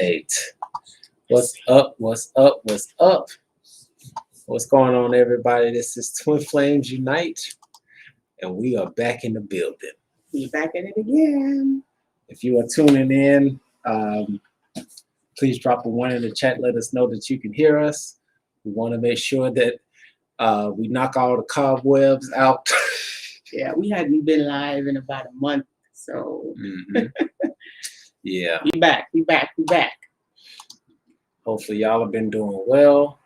right. What's up? What's up? What's up? What's going on, everybody? This is Twin Flames Unite, and we are back in the building. We're back at it again. If you are tuning in, please drop a 1 in the chat. Let us know that you can hear us. We want to make sure that we knock all the cobwebs out. Yeah, we hadn't been live in about a month, so Yeah. We back. Hopefully y'all have been doing well.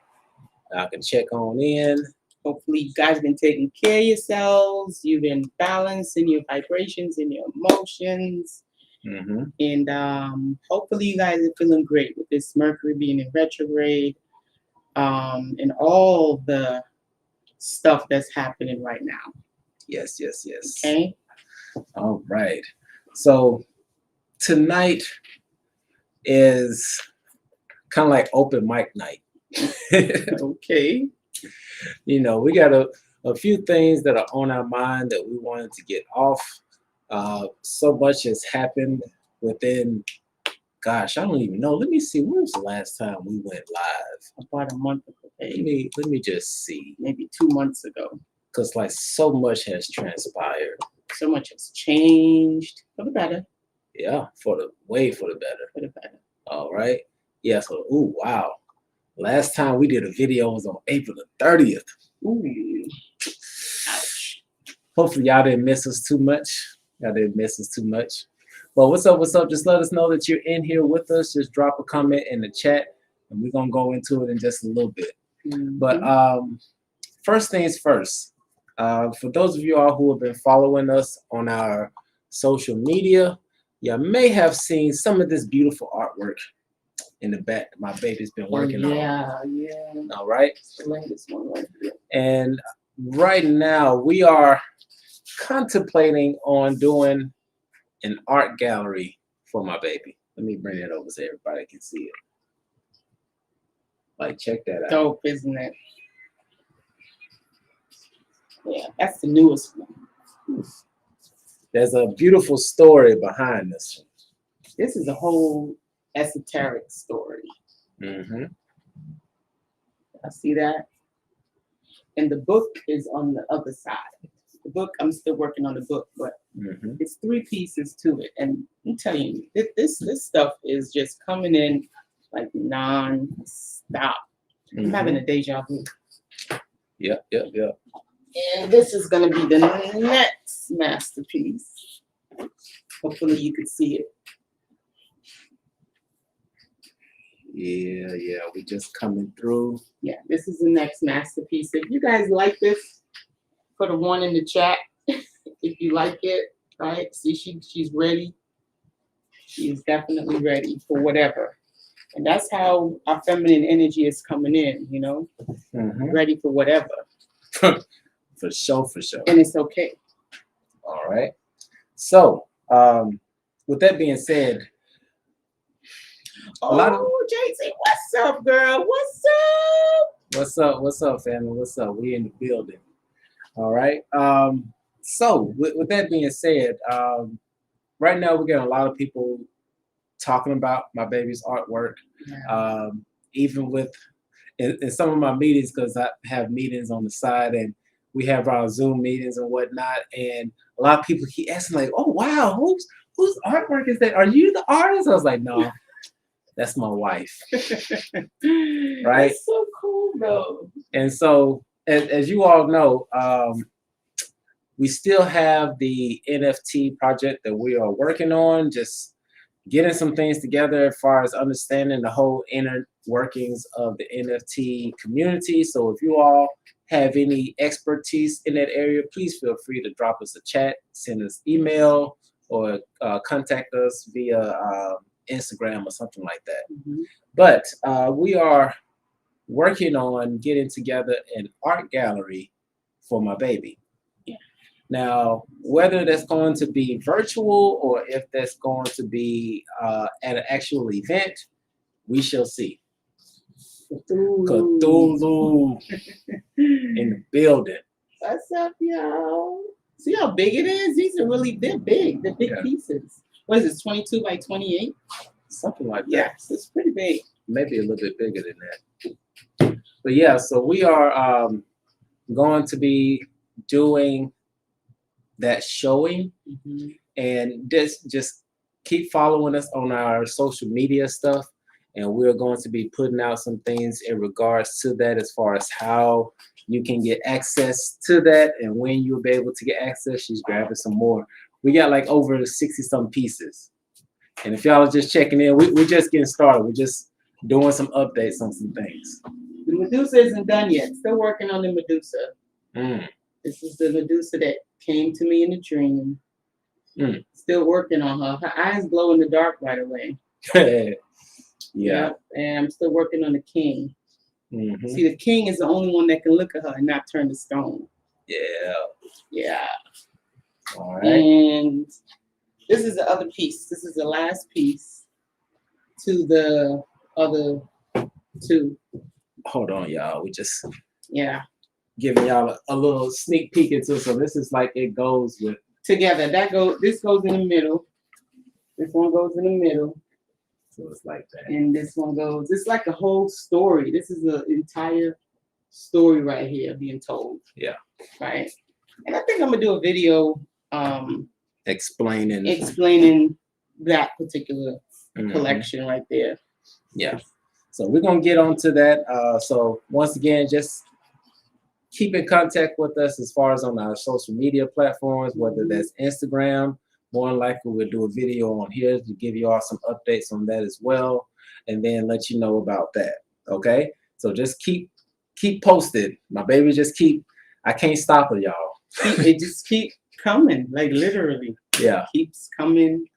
I can check on in. Hopefully you guys been taking care of yourselves. You've been balancing your vibrations and your emotions. And hopefully you guys are feeling great with this Mercury being in retrograde, and all the stuff that's happening right now. Yes. Okay. All right. So tonight is kind of like open mic night. Okay. You know, we got a few things that are on our mind that we wanted to get off. So much has happened within, gosh, I don't even know. Let me see. When was the last time we went live? About a month ago. Maybe. Let me just see. Maybe 2 months ago. Because like so much has transpired. So much has changed for the better. Yeah, for the better. For the better. All right. Yeah, so ooh, wow. Last time we did a video was on April the 30th. Ooh. Ouch. Hopefully y'all didn't miss us too much. But what's up? Just let us know that you're in here with us. Just drop a comment in the chat and we're gonna go into it in just a little bit. But first things first. For those of you all who have been following us on our social media, you may have seen some of this beautiful artwork in the back my baby's been working on. Yeah. All right. The latest one right here. And right now we are contemplating on doing an art gallery for my baby. Let me bring it over so everybody can see it. Like, check that out. Dope, isn't it? Yeah, that's the newest one. There's a beautiful story behind this. This is a whole esoteric story. I see that. And the book is on the other side. The book, I'm still working on the book, but it's 3 pieces to it. And I'm telling you, this stuff is just coming in like non-stop. I'm having a deja vu. Yep. And this is going to be the next masterpiece. Hopefully you can see it. Yeah, we just coming through. Yeah, this is the next masterpiece. If you guys like this, put a 1 in the chat. If you like it, right? See, she's ready. She's definitely ready for whatever. And that's how our feminine energy is coming in, you know? Ready for whatever. For sure. And it's okay. All right. So, with that being said, JC, what's up, girl? What's up, family? What's up? We in the building. All right. So with that being said, right now we're getting a lot of people talking about my baby's artwork. Even with in some of my meetings, because I have meetings on the side and we have our Zoom meetings and whatnot, and a lot of people keep asking like, "Oh wow, whose artwork is that? Are you the artist?" I was like, "No, that's my wife." Right? That's so cool, though. And so, as you all know, we still have the NFT project that we are working on, just getting some things together as far as understanding the whole inner workings of the NFT community. So if you all have any expertise in that area, please feel free to drop us a chat, send us email, or contact us via Instagram or something like that. But we are working on getting together an art gallery for my baby. Now, whether that's going to be virtual or if that's going to be at an actual event, we shall see. Cthulhu in the building. What's up, y'all? See how big it is? They're big. They're big pieces. What is this, 22 by 28? something like that. Yes, it's pretty big. Maybe a little bit bigger than that. But yeah, so we are going to be doing that showing, and just keep following us on our social media stuff, and we're going to be putting out some things in regards to that, as far as how you can get access to that and when you'll be able to get access. She's grabbing some more. We got like over 60 some pieces, and if y'all are just checking in, we're just getting started. We're just doing some updates on some things. The Medusa isn't done yet. Still working on the Medusa. This is the Medusa that came to me in a dream. Still working on her. Her eyes glow in the dark right away. Yeah. Yep. And I'm still working on the king. See, the king is the only one that can look at her and not turn to stone. Yeah. Yeah. All right. And this is the other piece. This is the last piece to the other two. Hold on, y'all. We just giving y'all a little sneak peek into it. So this is like it goes with together. This goes in the middle. This one goes in the middle. So it's like that. And this one goes. It's like a whole story. This is the entire story right here being told. Yeah. Right. And I think I'm gonna do a video explaining that particular collection right there. Yeah. So we're gonna get onto that. So once again, just keep in contact with us as far as on our social media platforms, whether that's Instagram. More than likely, we'll do a video on here to give you all some updates on that as well, and then let you know about that. Okay. So just keep posted. My baby I can't stop it, y'all. It just keep coming, like literally. Yeah. Keeps coming.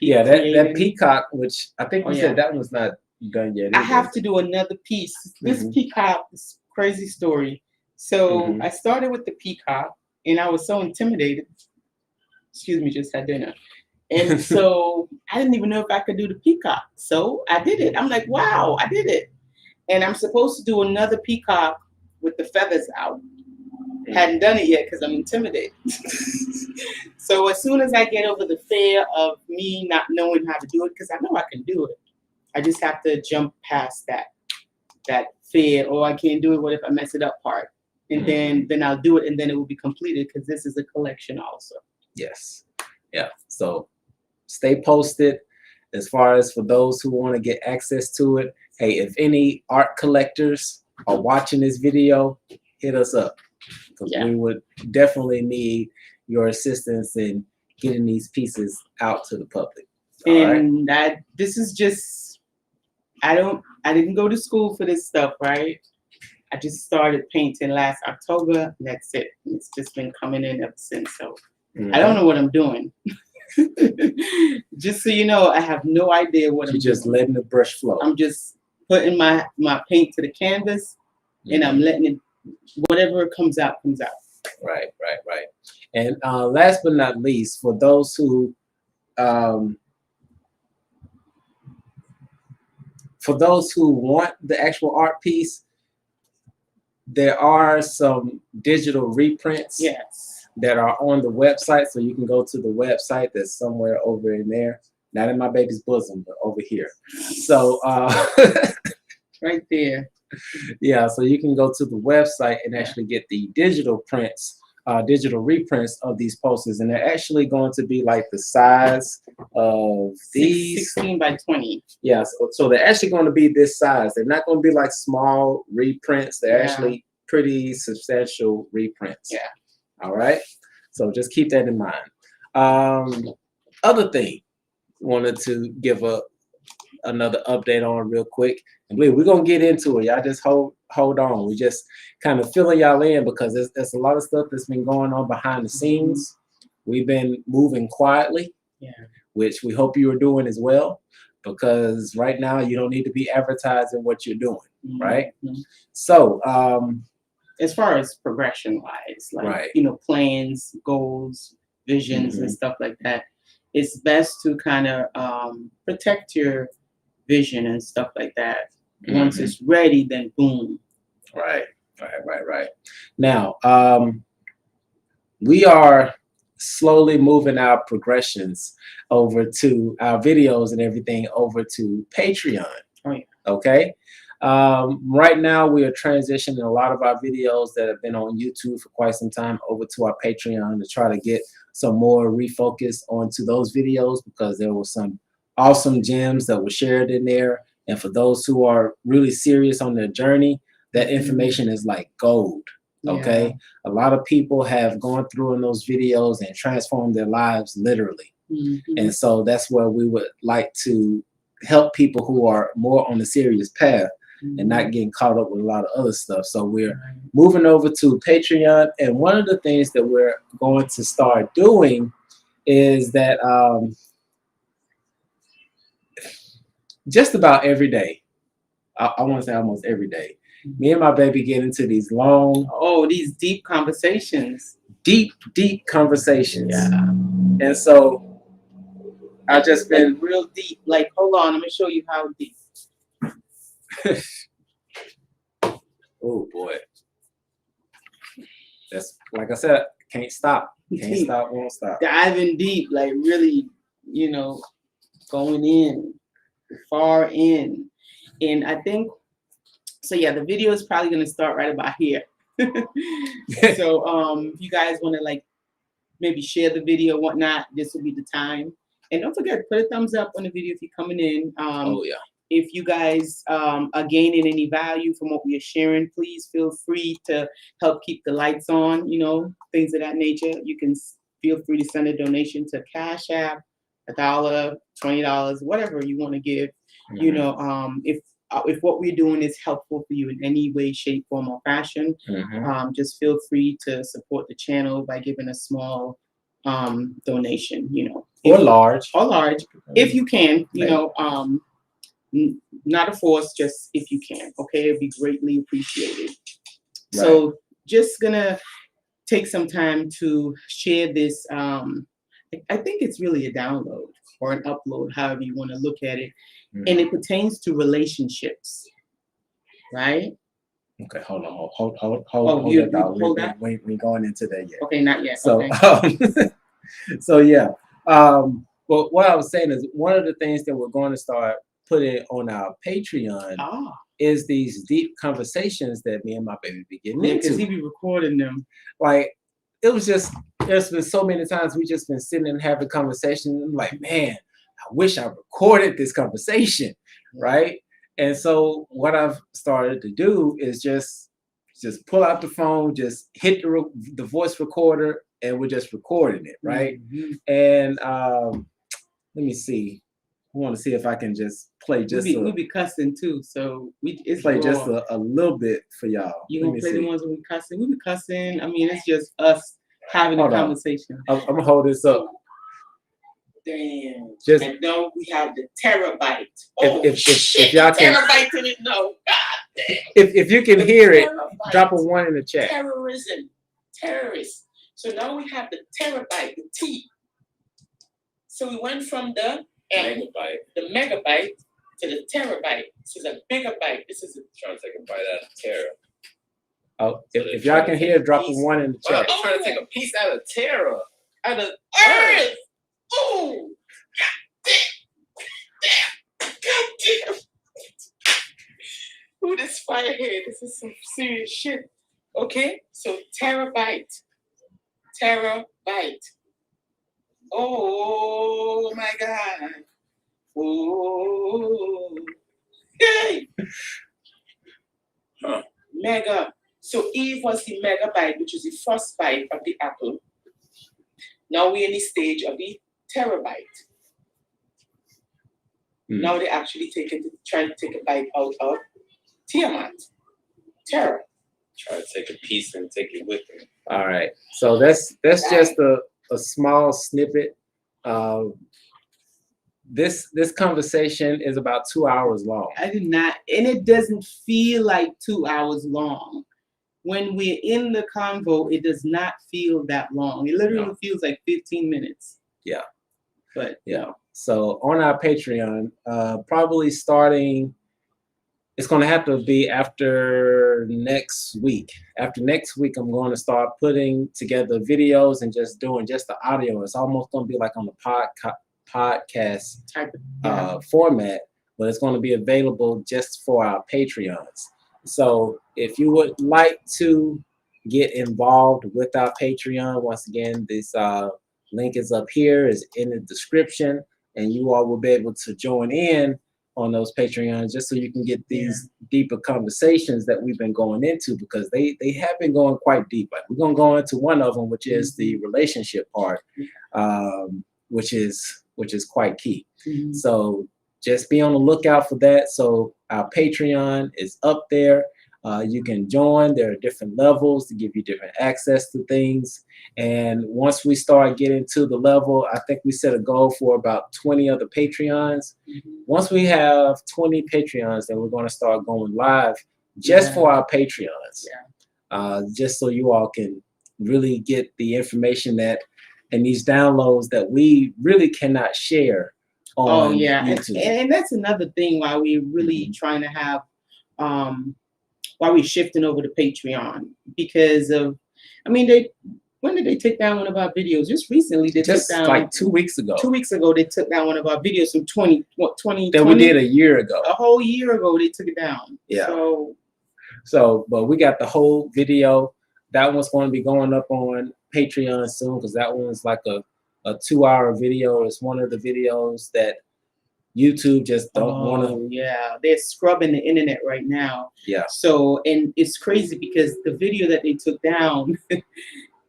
Yeah, that peacock, which I think we said that was not done yet. I have to do another piece. This peacock is a crazy story. So I started with the peacock, and I was so intimidated. Excuse me, just had dinner. And so I didn't even know if I could do the peacock. So I did it. I'm like, wow, I did it. And I'm supposed to do another peacock with the feathers out. Hadn't done it yet because I'm intimidated. So as soon as I get over the fear of me not knowing how to do it, because I know I can do it, I just have to jump past that fear, or I can't do it, what if I mess it up part. And then I'll do it, and then it will be completed, because this is a collection also. Yes. Yeah. So stay posted. As far as for those who want to get access to it, hey, if any art collectors are watching this video, hit us up, because we would definitely need your assistance in getting these pieces out to the public. And this is just, I didn't go to school for this stuff, right? I just started painting last October, and that's it. It's just been coming in ever since. So I don't know what I'm doing. Just so you know, I have no idea what I'm doing. You're just letting the brush flow. I'm just putting my paint to the canvas, and I'm letting it, whatever comes out, comes out. Right. And last but not least, for those who want the actual art piece, there are some digital reprints that are on the website. So you can go to the website that's somewhere over in there. Not in my baby's bosom, but over here. So right there. Yeah, so you can go to the website and actually get the digital prints, digital reprints of these posters. And they're actually going to be like the size of these. 16 by 20. Yeah, so they're actually going to be this size. They're not going to be like small reprints. They're actually pretty substantial reprints. Yeah. All right. So just keep that in mind. Other thing, wanted to give another update on real quick. And believe we're gonna get into it. Y'all just hold on. We just kind of filling y'all in, because there's a lot of stuff that's been going on behind the scenes. We've been moving quietly, which we hope you are doing as well, because right now you don't need to be advertising what you're doing, right? So as far as progression wise, like plans, goals, visions, and stuff like that, it's best to kind of protect your vision and stuff like that. Once it's ready, then boom. Right. Now, we are slowly moving our progressions over to our videos and everything over to Patreon. Oh, yeah. Okay. Right now we are transitioning a lot of our videos that have been on YouTube for quite some time over to our Patreon to try to get some more refocus onto those videos, because there were some awesome gems that were shared in there. And for those who are really serious on their journey, that information is like gold. Okay. Yeah. A lot of people have gone through in those videos and transformed their lives literally. And so that's where we would like to help people who are more on the serious path and not getting caught up with a lot of other stuff. So we're moving over to Patreon. And one of the things that we're going to start doing is that just about every day, I want to say almost every day, me and my baby get into these long, these deep conversations. Deep conversations. Yeah. And so I've just been like real deep. Like, hold on, let me show you how deep. Oh boy. That's, like I said, can't stop. Can't stop, won't stop. Diving deep, like really, going in, far in. And I think, so yeah, the video is probably going to start right about here. So if you guys want to like maybe share the video, whatnot, this will be the time. And don't forget, put a thumbs up on the video if you're coming in. Oh yeah. If you guys are gaining any value from what we are sharing, please feel free to help keep the lights on, things of that nature. You can feel free to send a donation to Cashapp, $1, $20, whatever you want to give. If what we're doing is helpful for you in any way, shape, form, or fashion, just feel free to support the channel by giving a small donation, or large, if you can, not a force, just if you can. Okay, it'd be greatly appreciated. Right. So just gonna take some time to share this. I think it's really a download or an upload, however you want to look at it. And it pertains to relationships, right? Okay, hold on, hold that. We ain't going into that yet. Okay, not yet. So, okay. So yeah. Well, what I was saying is one of the things that we're going to start putting on our Patreon is these deep conversations that me and my baby be getting into. Because he be recording them. Like, it was just, there's been so many times we just been sitting and having conversations. I'm like, man, I wish I recorded this conversation, right? And so what I've started to do is just pull out the phone, just hit the voice recorder, and we're just recording it, right? And let me see. I want to see if I can just play we be cussing too, so it's play just a little bit for y'all. You gonna play the ones where we cussing? We be cussing. I mean, it's just us having a conversation. I'm gonna hold this up. Damn. And then we have the terabyte. If y'all can, terabyte in it, no. God damn. If you can hear it, drop a 1 in the chat. Terrorists. So now we have the terabyte, the T. So we went from the megabyte to the terabyte. This is a megabyte. This is trying to take a bite out of terror. Oh, if y'all can hear, drop a 1 in the chat. I'm trying to take a piece out of terror, out of earth. Oh, God damn. Ooh, this fire here. This is some serious shit. Okay, so terabyte. Oh my God. Oh. Hey. Mega. So Eve was the megabyte, which is the first byte of the apple. Now we're in the stage of the terabyte. Now they actually trying to take a bite out of Tiamat. Terra. Try to take a piece and take it with them. All right. So that's just a small snippet. This conversation is about 2 hours long. I did not, and it doesn't feel like 2 hours long. When we're in the convo, it does not feel that long. It literally feels like 15 minutes. Yeah. But yeah. So on our Patreon, probably starting It's going to have to be after next week. After next week, I'm going to start putting together videos and just doing just the audio. It's almost going to be like on the podcast Type of, format, but it's going to be available just for our Patreons. So if you would like to get involved with our Patreon, once again, this link is up here, is in the description, and you all will be able to join in on those Patreons just so you can get these deeper conversations that we've been going into, because they have been going quite deep. Like, we're going to go into one of them, which is the relationship part, which is quite key. So just be on the lookout for that. So our Patreon is up there. You can join. There are different levels to give you different access to things. And once we start getting to the level, I think we set a goal for about 20 other Patreons. Once we have 20 Patreons, then we're going to start going live just for our Patreons. Just so you all can really get the information and these downloads that we really cannot share on YouTube. And that's another thing why we're really trying to have why we're shifting over to Patreon, because of, I mean, when did they take down one of our videos? Just recently, they took down, like 2 weeks ago. 2 weeks ago, they took down one of our videos from 2020 that we did a year ago. A whole year ago, they took it down. So, but we got the whole video. That one's going to be going up on Patreon soon, because that one's like a 2-hour video. It's one of the videos that YouTube just don't want to. Yeah, they're scrubbing the internet right now. So, and it's crazy because the video that they took down,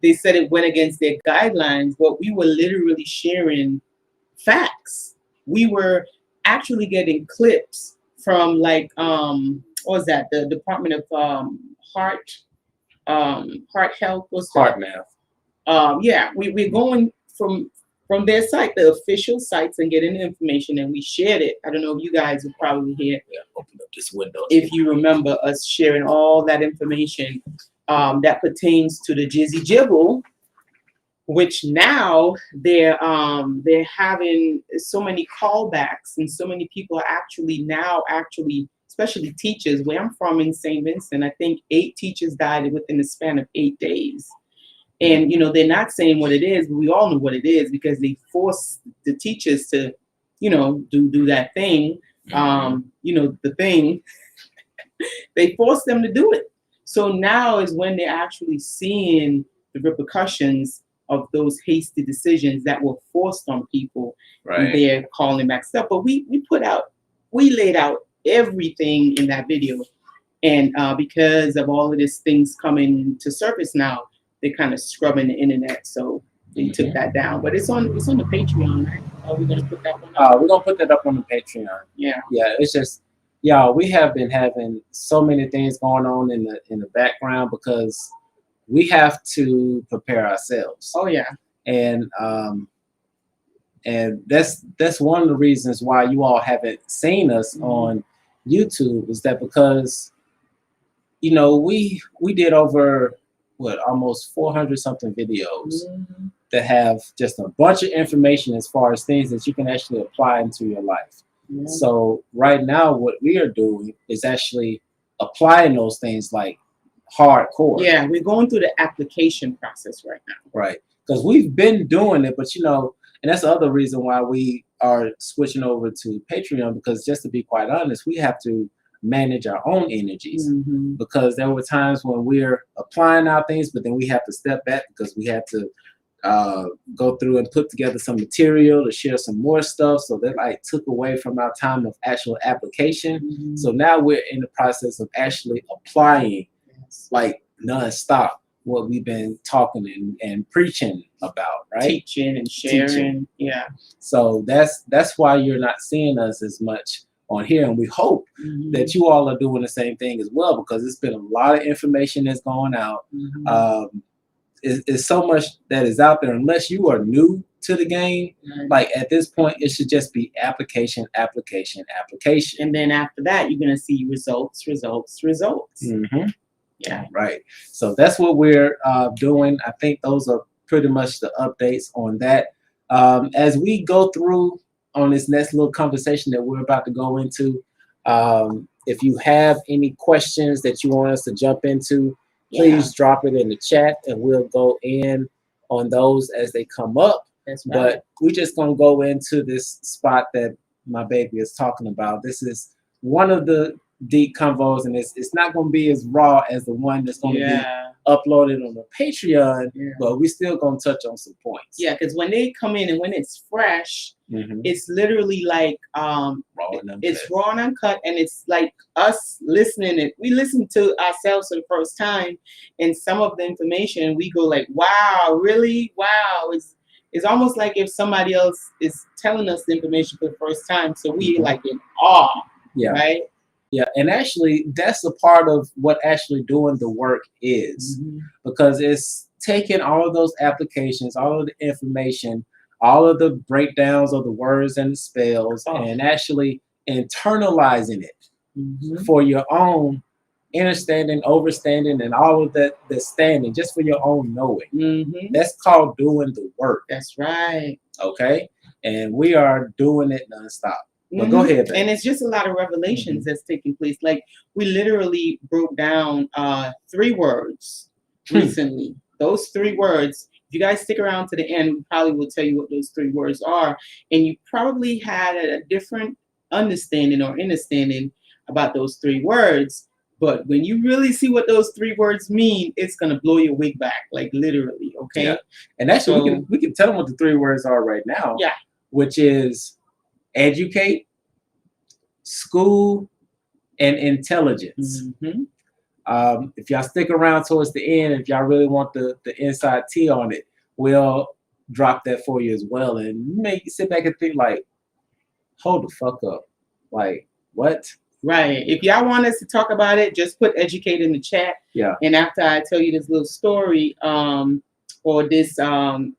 they said it went against their guidelines, but we were literally sharing facts. We were actually getting clips from, like, what was that? The Department of Heart Health. What's Heart Math. We're going from their site, the official sites, and getting the information, and we shared it. I don't know if you guys were probably here. Open up this window. If you remember us sharing all that information that pertains to the Jizzy Jibble, which now they're having so many callbacks, and so many people are actually, especially teachers. Where I'm from in St. Vincent, I think 8 teachers died within the span of 8 days. And, they're not saying what it is, but we all know what it is, because they force the teachers to, do that thing, the thing. They force them to do it. So now is when they're actually seeing the repercussions of those hasty decisions that were forced on people. And they're calling back stuff. But we laid out everything in that video. And because of all of these things coming to surface now, they're kind of scrubbing the internet, so they took that down. But it's on the Patreon, right? Are we gonna put that one up? We're gonna put that up on the Patreon. Yeah. It's just, we have been having so many things going on in the background, because we have to prepare ourselves. And that's one of the reasons why you all haven't seen us on YouTube, is that because we did over almost 400 something videos that have just a bunch of information as far as things that you can actually apply into your life. So right now, what we are doing is actually applying those things like hardcore. We're going through the application process right now. Because we've been doing it, but and that's the other reason why we are switching over to Patreon, because just to be quite honest, we have to manage our own energies, because there were times when we're applying our things, but then we have to step back because we have to go through and put together some material to share some more stuff. So that took away from our time of actual application. So now we're in the process of actually applying like nonstop what we've been talking and preaching about, Teaching and sharing. So that's why you're not seeing us as much on here, and we hope that you all are doing the same thing as well, because it's been a lot of information that's going out. It's so much that is out there. Unless you are new to the game, like at this point, it should just be application. And then after that, you're gonna see results. So that's what we're doing. I think those are pretty much the updates on that. As we go through on this next little conversation that we're about to go into, If you have any questions that you want us to jump into, please drop it in the chat and we'll go in on those as they come up. That's right. But we're just going to go into this spot that my baby is talking about. This is one of the deep convos, and it's not going to be as raw as the one that's going to be uploaded on the Patreon, but we still going to touch on some points. Yeah, because when they come in and when it's fresh, it's literally like raw and uncut, and it's like us listening. And we listen to ourselves for the first time, and some of the information we go like, "Wow, really? Wow!" It's almost like if somebody else is telling us the information for the first time, so we like in awe, right? Yeah, and actually, that's a part of what actually doing the work is, because it's taking all of those applications, all of the information, all of the breakdowns of the words and the spells, and actually internalizing it for your own understanding, overstanding, and all of that, the standing, just for your own knowing. That's called doing the work. That's right. Okay, and we are doing it nonstop. But go ahead, babe. And it's just a lot of revelations that's taking place. Like we literally broke down 3 words recently. Those 3 words, if you guys stick around to the end, we probably will tell you what those 3 words are. And you probably had a different understanding or understanding about those 3 words. But when you really see what those 3 words mean, it's gonna blow your wig back, like literally. Okay. Yeah. And actually, we can tell them what the 3 words are right now. Yeah. Which is educate, school, and intelligence. If y'all stick around towards the end, if y'all really want the inside tea on it, we'll drop that for you as well. And you may sit back and think like, hold the fuck up. Like, what? Right. If y'all want us to talk about it, just put educate in the chat. Yeah. And after I tell you this little story, or this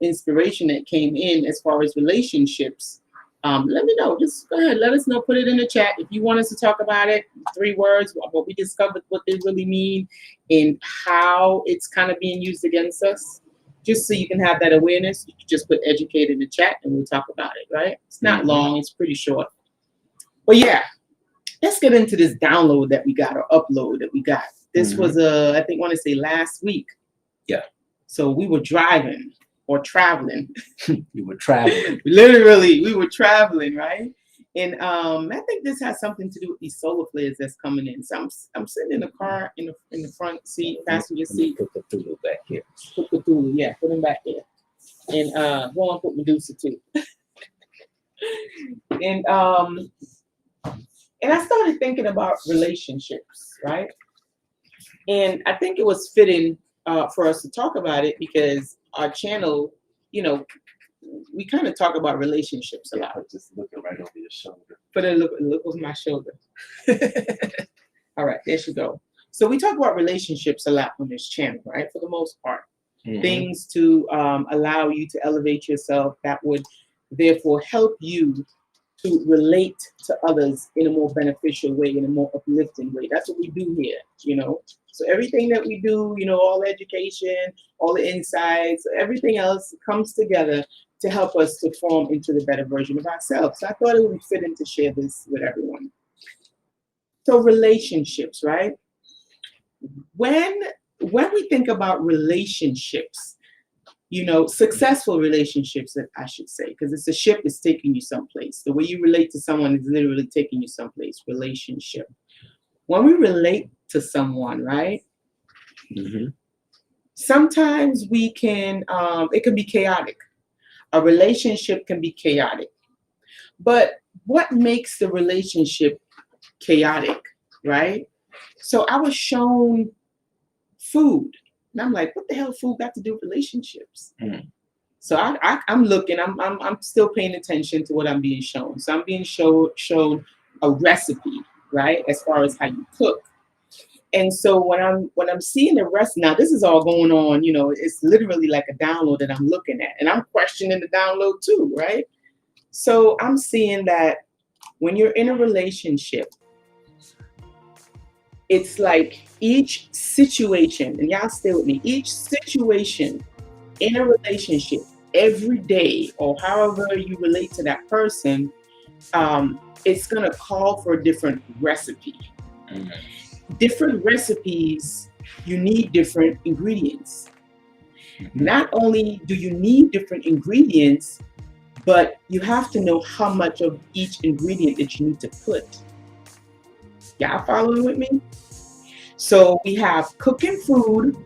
inspiration that came in as far as relationships, let me know. Just go ahead, let us know. Put it in the chat if you want us to talk about it. 3 words, what we discovered, what they really mean, and how it's kind of being used against us. Just so you can have that awareness, you can just put educate in the chat and we'll talk about it, right? It's not long, it's pretty short. But yeah, let's get into this download that we got, or upload that we got. This was, I think, want to say last week. Yeah. So we were driving or traveling. You were traveling. Literally, we were traveling, right? And I think this has something to do with these solar flares that's coming in. So I'm sitting in the car in the front seat, passenger seat. Put the Cthulhu back here. Put Cthulhu, yeah, put him back there. And go on, put Medusa too. And I started thinking about relationships, right? And I think it was fitting for us to talk about it because our channel, you know, we kind of talk about relationships a lot. Just looking right over your shoulder. But then look over my shoulder. All right, there you go. So we talk about relationships a lot on this channel, right? For the most part. Things to allow you to elevate yourself that would therefore help you to relate to others in a more beneficial way, in a more uplifting way. That's what we do here, you know. So everything that we do, you know, all the education, all the insights, everything else comes together to help us to form into the better version of ourselves. So I thought it would be fitting to share this with everyone. So relationships, right? When we think about relationships, you know, successful relationships, I should say, because it's a ship that's taking you someplace. The way you relate to someone is literally taking you someplace. Relationship. When we relate to someone, right? Sometimes we can, it can be chaotic. A relationship can be chaotic. But what makes the relationship chaotic, right? So I was shown food. And I'm like, what the hell food got to do with relationships? So I'm looking, I'm still paying attention to what I'm being shown. So I'm being shown a recipe, right? As far as how you cook. And so when I'm seeing the rest, now this is all going on, you know, it's literally like a download that I'm looking at. And I'm questioning the download too, right? So I'm seeing that when you're in a relationship, it's like each situation, and y'all stay with me, each situation in a relationship every day, or however you relate to that person, it's gonna call for a different recipe, Different recipes, you need different ingredients. Not only do you need different ingredients, but you have to know how much of each ingredient that you need to put. Y'all following with me? So we have cooking food,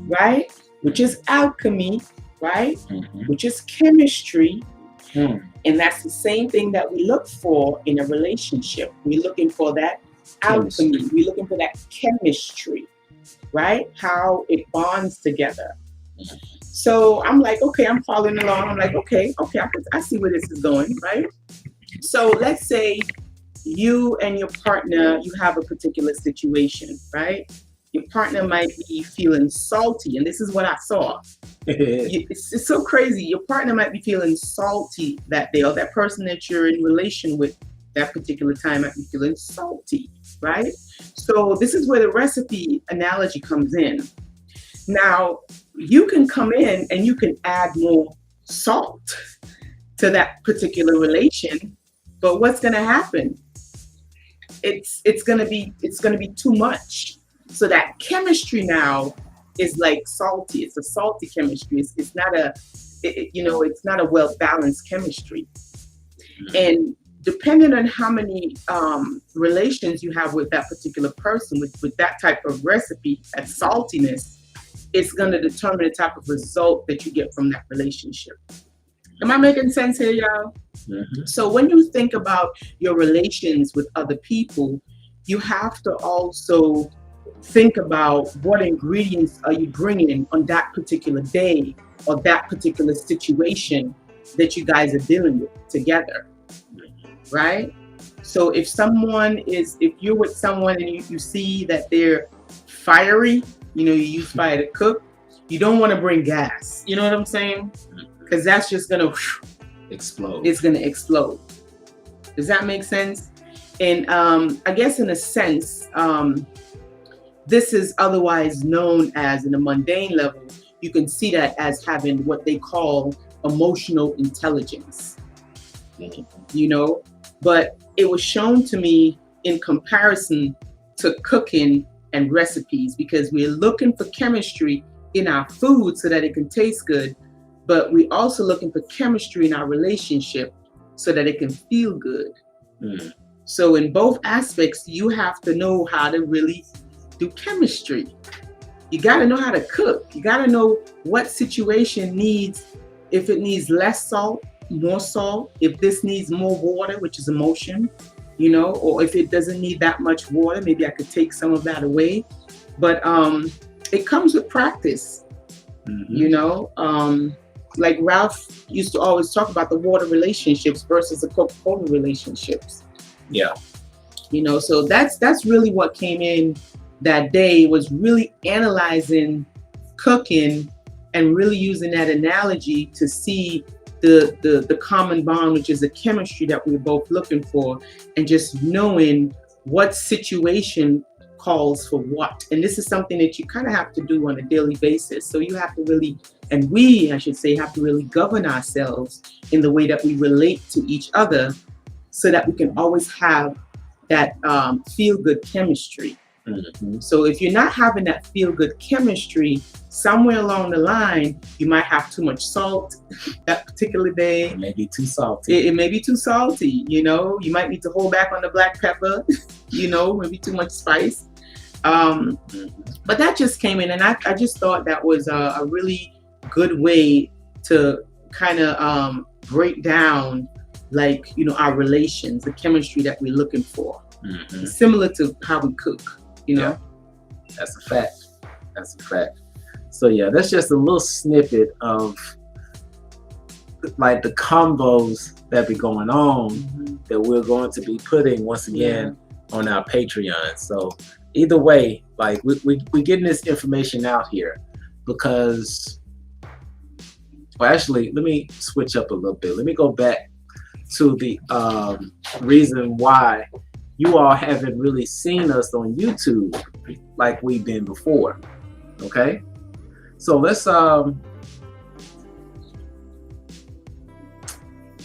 right? Which is alchemy, right? Which is chemistry. And that's the same thing that we look for in a relationship. We're looking for that alchemy. We're looking for that chemistry, right? How it bonds together. So I'm like, okay, I'm following along. I'm like, okay, I see where this is going, right? So let's say you and your partner, you have a particular situation, right? Your partner might be feeling salty, and this is what I saw. It's so crazy. Your partner might be feeling salty that day, or that person that you're in relation with that particular time might be feeling salty, right? So this is where the recipe analogy comes in. Now, you can come in and you can add more salt to that particular relation, but what's going to happen? It's going to be too much. So that chemistry now is like salty. It's a salty chemistry. It's not it's not a well balanced chemistry. And depending on how many relations you have with that particular person with that type of recipe, that saltiness, it's going to determine the type of result that you get from that relationship. Am I making sense here, y'all? So when you think about your relations with other people, you have to also think about what ingredients are you bringing on that particular day or that particular situation that you guys are dealing with together, right? So if you're with someone and you see that they're fiery, you use fire to cook, you don't want to bring gas. You know what I'm saying? Because that's just going to explode. It's going to explode. Does that make sense? And I guess in a sense, this is otherwise known as, in a mundane level, you can see that as having what they call emotional intelligence. But it was shown to me in comparison to cooking and recipes, because we're looking for chemistry in our food so that it can taste good, but we're also looking for chemistry in our relationship so that it can feel good. So in both aspects, you have to know how to really do chemistry. You got to know how to cook. You got to know what situation needs, if it needs less salt, more salt, if this needs more water, which is emotion, or if it doesn't need that much water, maybe I could take some of that away. But it comes with practice, like Ralph used to always talk about the water relationships versus the Coca-Cola relationships. Yeah. So that's really what came in that day, was really analyzing cooking and really using that analogy to see the common bond, which is the chemistry that we're both looking for, and just knowing what situation calls for what. And this is something that you kind of have to do on a daily basis. So you have to really, and we, I should say, have to really govern ourselves in the way that we relate to each other so that we can always have that feel-good chemistry. So if you're not having that feel-good chemistry, somewhere along the line, you might have too much salt that particular day. It may be too salty. It may be too salty, You might need to hold back on the black pepper, maybe too much spice. But that just came in, and I just thought that was a really good way to kind of break down, our relations, the chemistry that we're looking for. Similar to how we cook. Yeah, that's a fact. So yeah, that's just a little snippet of like the combos that be going on that we're going to be putting once again on our Patreon. So either way, like we're getting this information out here because, well, actually, let me switch up a little bit. Let me go back to the reason why you all haven't really seen us on YouTube like we've been before. Okay, so let's hold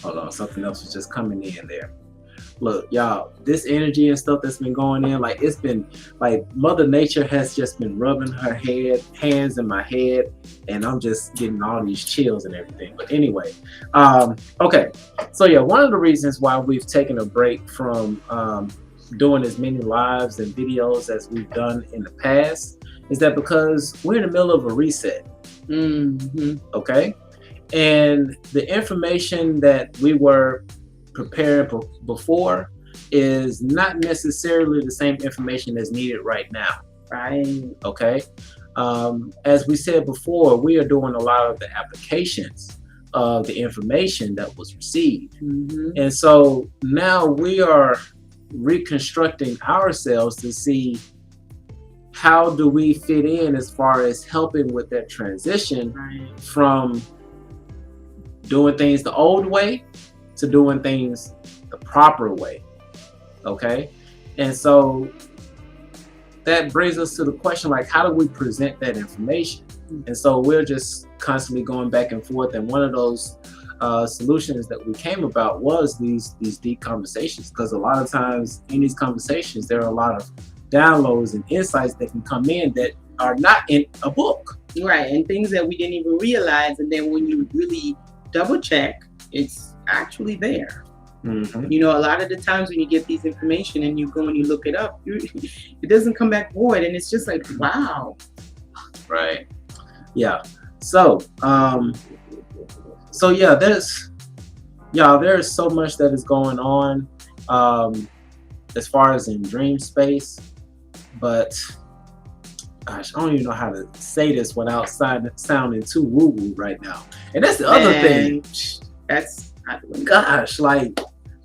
on, something else was just coming in there. look, y'all, this energy and stuff that's been going in, like it's been like Mother Nature has just been rubbing her hands in my head, and I'm just getting all these chills and everything. But anyway, okay, so yeah, one of the reasons why we've taken a break from doing as many lives and videos as we've done in the past is that because we're in the middle of a reset. Okay, and the information that we were prepared before is not necessarily the same information that's needed right now. Right. Okay. As we said before, we are doing a lot of the applications of the information that was received. And so now we are reconstructing ourselves to see how do we fit in as far as helping with that transition from doing things the old way to doing things the proper way. Okay, and so that brings us to the question, like, how do we present that information? And so we're just constantly going back and forth, and one of those solutions that we came about was these deep conversations, because a lot of times in these conversations there are a lot of downloads and insights that can come in that are not in a book. Right, and things that we didn't even realize, and then when you really double check, it's actually there. You know, a lot of the times when you get these information and you go and you look it up, it doesn't come back void, and it's just like, wow. Right. Yeah. So yeah, there's so much that is going on as far as in dream space, but gosh, I don't even know how to say this without sounding too woo-woo right now. And that's the other thing. That's, gosh, like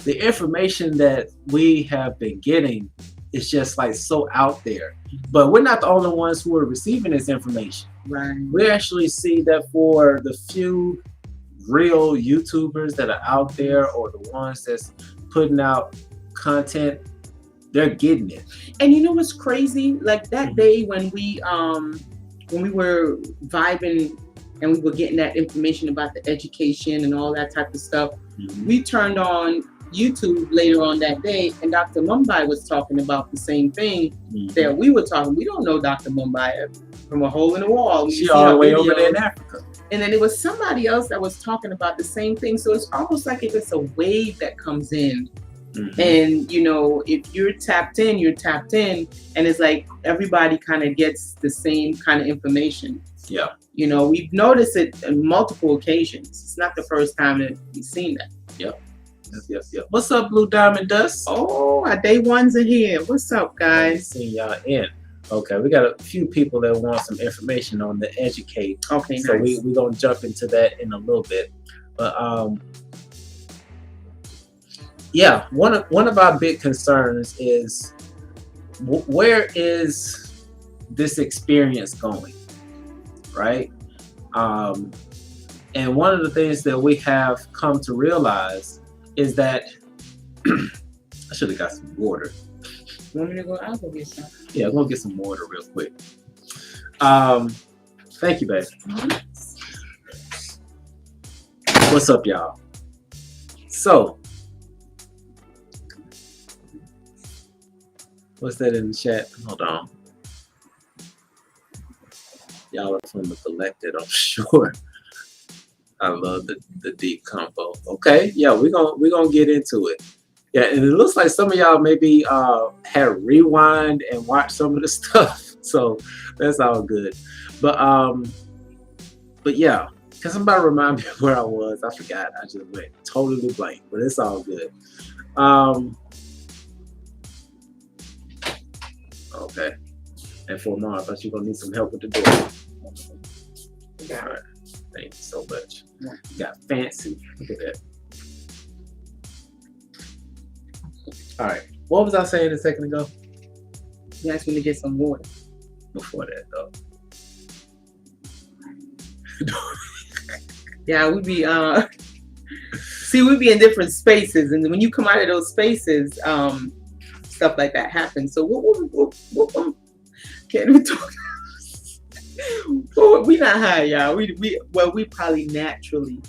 the information that we have been getting is just like so out there. But we're not the only ones who are receiving this information. Right. We actually see that for the few real YouTubers that are out there, or the ones that's putting out content, they're getting it. And you know what's crazy? Like that day when we were vibing and we were getting that information about the education and all that type of stuff, we turned on YouTube later on that day, and Dr. Mumbai was talking about the same thing that we were talking. We don't know Dr. Mumbai from a hole in the wall. She's all the way over there in Africa. And then it was somebody else that was talking about the same thing. So it's almost like if it's a wave that comes in. And, you know, if you're tapped in, you're tapped in. And it's like everybody kind of gets the same kind of information. Yeah. You know, we've noticed it on multiple occasions. It's not the first time that we've seen that. Yep. What's up, Blue Diamond Dust? Oh, our day ones are here. What's up, guys? Seeing y'all in. Okay, we got a few people that want some information on the educate. Okay, so nice. we're gonna jump into that in a little bit. But yeah, one of our big concerns is where is this experience going, right? And one of the things that we have come to realize is that I should have got some water. You want me to go? I'll go get some. Yeah, I'm gonna get some water real quick. Thank you, babe. What's up, y'all? So, what's that in the chat? Hold on. Y'all are from the collected, I'm sure. I love the deep combo. Okay, yeah, we're gonna get into it. Yeah, and it looks like some of y'all maybe had rewind and watched some of the stuff, so that's all good. But yeah, can somebody remind me of where I was? I forgot. I just went totally blank, but it's all good. Okay. And for more, I thought you were gonna need some help with the door. All right. Thank you so much. You got fancy. Look at that. All right. What was I saying a second ago? You asked me to get some water. Before that, though. Yeah, we'd be we'd be in different spaces, and when you come out of those spaces, stuff like that happens. So what can't we talk? We not high, y'all. We probably naturally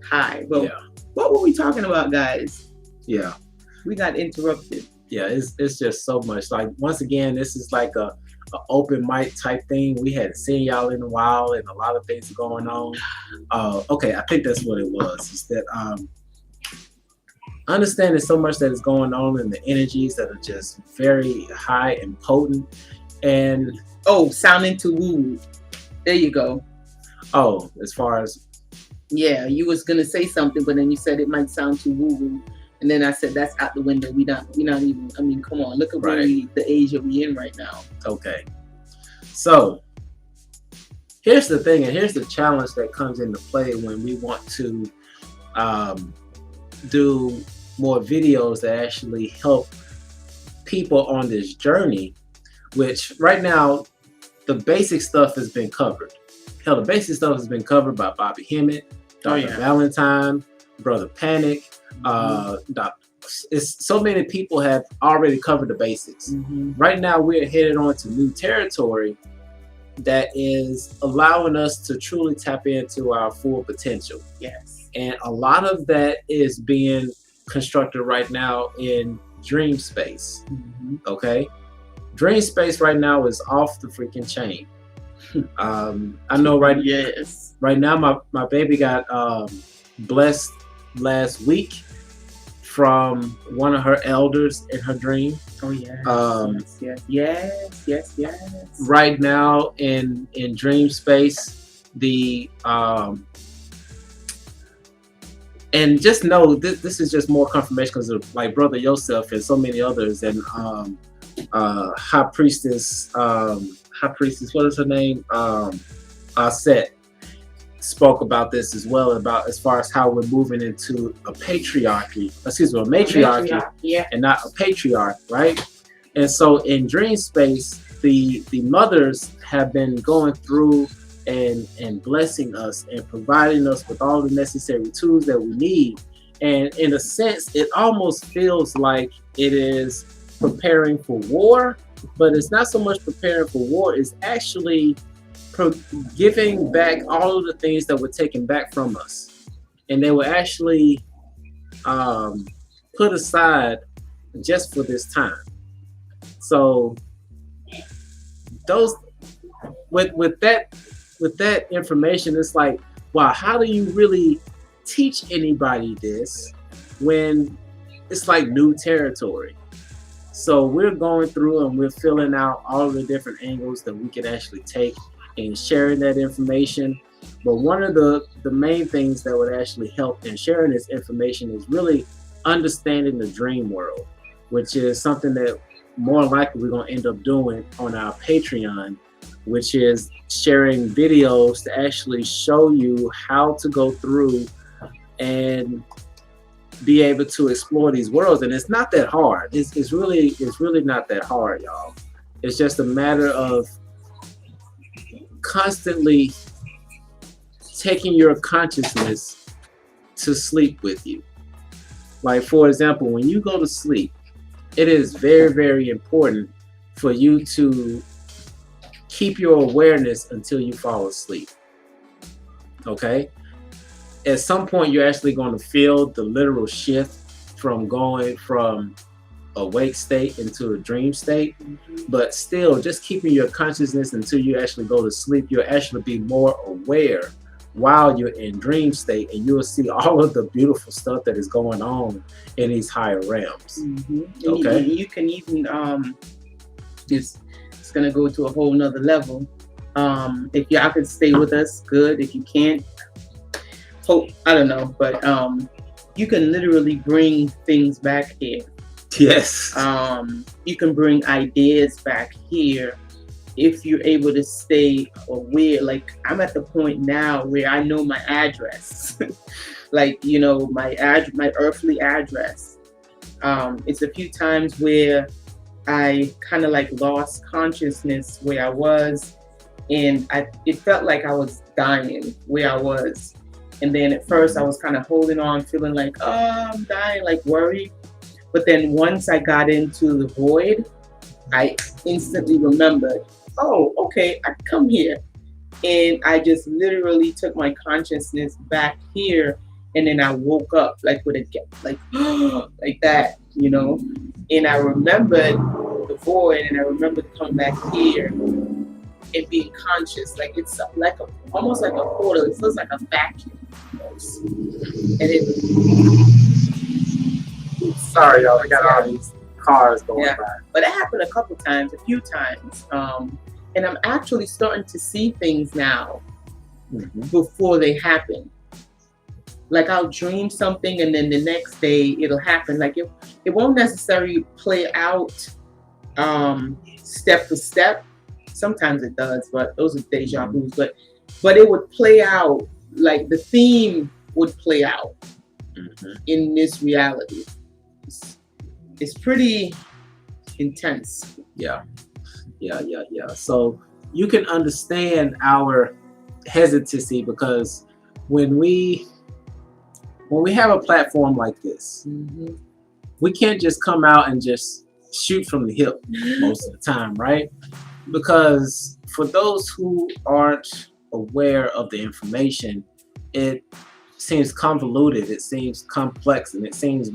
high. But yeah. What were we talking about, guys? Yeah. we got interrupted. Yeah, it's just so much. Like, once again, this is like a open mic type thing. We hadn't seen y'all in a while, and a lot of things are going on. Okay, I think that's what it was. Is that understanding so much that is going on, and the energies that are just very high and potent. And sounding too woo. There you go. As far as you was gonna say something, but then you said it might sound too woo woo. And then I said, that's out the window. We're not even, I mean, come on, look at the age that we're in right now. Okay. So here's the thing, and here's the challenge that comes into play when we want to do more videos that actually help people on this journey, which right now, the basic stuff has been covered. Hell, the basic stuff has been covered by Bobby Hemmett, Dr. Valentine, Brother Panic. It's so many people have already covered the basics. Right now we're headed on to new territory that is allowing us to truly tap into our full potential. Yes. And a lot of that is being constructed right now in dream space. Okay, dream space right now is off the freaking chain. I know right now my baby got blessed last week from one of her elders in her dream. Yes. Right now in dream space, the and just know this is just more confirmation because of like Brother Yosef and so many others, and High Priestess, what is her name? Set spoke about this as well, about as far as how we're moving into a matriarchy, and not a patriarch, right? And so in dream space, the mothers have been going through and blessing us and providing us with all the necessary tools that we need. And in a sense, it almost feels like it is preparing for war, but it's not so much preparing for war, it's actually giving back all of the things that were taken back from us, and they were actually put aside just for this time. So those with that information, it's like, wow, how do you really teach anybody this when it's like new territory? So we're going through and we're filling out all of the different angles that we can actually take and sharing that information. But one of the main things that would actually help in sharing this information is really understanding the dream world, which is something that more likely we're going to end up doing on our Patreon, which is sharing videos to actually show you how to go through and be able to explore these worlds. And it's not that hard. It's really not that hard, y'all. It's just a matter of constantly taking your consciousness to sleep with you. Like, for example, when you go to sleep, it is very, very important for you to keep your awareness until you fall asleep. Okay? At some point, you're actually going to feel the literal shift from going from awake state into a dream state. But still, just keeping your consciousness until you actually go to sleep, you'll actually be more aware while you're in dream state, and you'll see all of the beautiful stuff that is going on in these higher realms. Okay, you can even it's gonna go to a whole nother level. If y'all can stay with us, good. If you can't, I don't know, but you can literally bring things back here. Yes. You can bring ideas back here if you're able to stay aware. Like, I'm at the point now where I know my address, like, you know, my earthly address. It's a few times where I kind of like lost consciousness where I was, and it felt like I was dying where I was. And then at first I was kind of holding on, feeling like, oh, I'm dying, like worried. But then once I got into the void, I instantly remembered, oh, okay, I come here. And I just literally took my consciousness back here and then I woke up like with a like like that, you know. And I remembered the void, and I remembered coming back here and being conscious. Like it's like almost like a portal. It feels like a vacuum almost. And it. Sorry, y'all. I got all these cars going by. But it happened a few times. And I'm actually starting to see things now before they happen. Like I'll dream something and then the next day it'll happen. Like it won't necessarily play out step for step. Sometimes it does, but those are deja vus. But it would play out, like the theme would play out in this reality. It's pretty intense. Yeah. So you can understand our hesitancy, because when we have a platform like this, we can't just come out and just shoot from the hip most of the time, right? Because for those who aren't aware of the information, it seems convoluted, it seems complex, and it seems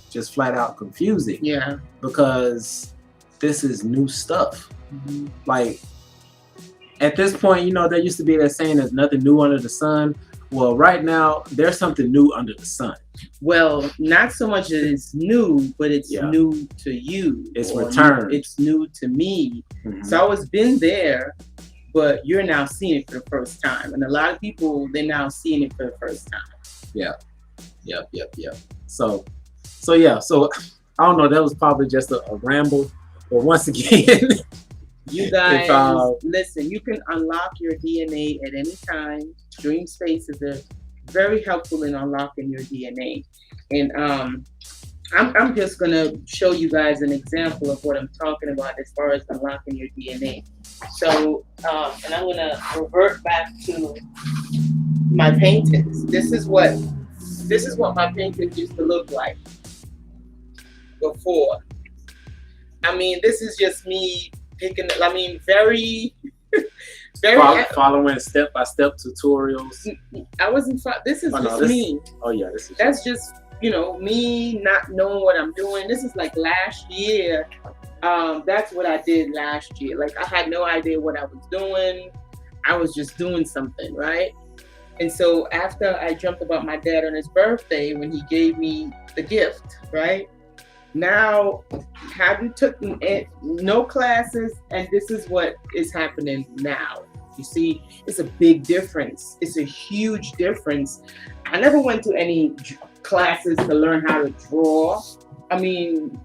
just flat out confusing. Yeah. Because this is new stuff. Like at this point, there used to be that saying, there's nothing new under the sun. Well, right now there's something new under the sun. Well, not so much that it's new, but it's new to you. It's returned. It's new to me. So I was been there, but you're now seeing it for the first time. And a lot of people, they're now seeing it for the first time. Yep. So I don't know, that was probably just a ramble. But once again, you guys, listen, you can unlock your DNA at any time. Dream spaces are very helpful in unlocking your DNA. And I'm just gonna show you guys an example of what I'm talking about as far as unlocking your DNA. So, and I'm gonna revert back to my paintings. This is what my paintings used to look like before. I mean, this is just me picking. I mean, very following step-by-step tutorials. I wasn't. This is me. Oh yeah, this is. That's just me not knowing what I'm doing. This is like last year. That's what I did last year. Like I had no idea what I was doing. I was just doing something, right? And so after I dreamt about my dad on his birthday when he gave me the gift, right? Now, haven't took no classes, and this is what is happening now. You see, it's a big difference. It's a huge difference. I never went to any classes to learn how to draw. I mean,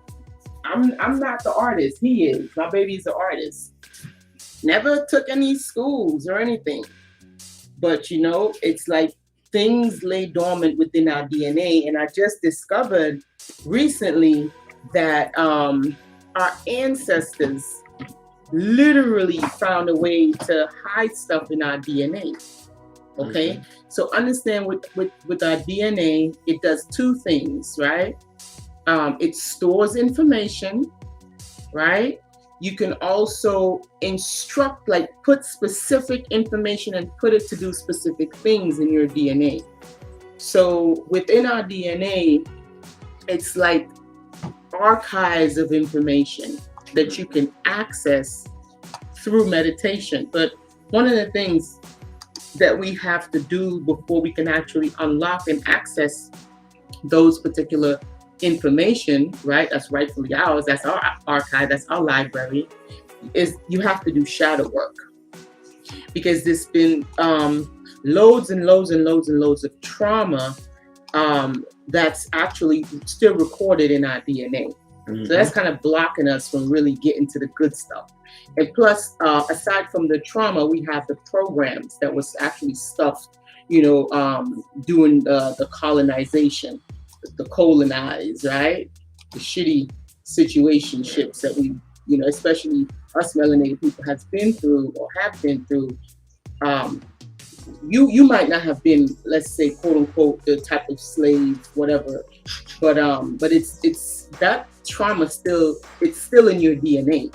I'm not the artist. He is. My baby's the artist. Never took any schools or anything. But it's like things lay dormant within our DNA, and I just discovered recently that our ancestors literally found a way to hide stuff in our DNA. Okay, so understand with our DNA, it does two things, right? It stores information, right? You can also instruct, like put specific information and put it to do specific things in your DNA. So within our DNA, it's like archives of information that you can access through meditation. But one of the things that we have to do before we can actually unlock and access those particular information, right? That's rightfully ours. That's our archive. That's our library. Is you have to do shadow work, because there's been loads and loads and loads and loads of trauma that's actually still recorded in our DNA. So that's kind of blocking us from really getting to the good stuff. And plus, aside from the trauma, we have the programs that was actually stuffed, doing the colonization, the colonized, right? The shitty situationships that we, especially us melanated people has been through or have been through. You might not have been, let's say, quote unquote, the type of slave, whatever, but it's that trauma it's still in your DNA,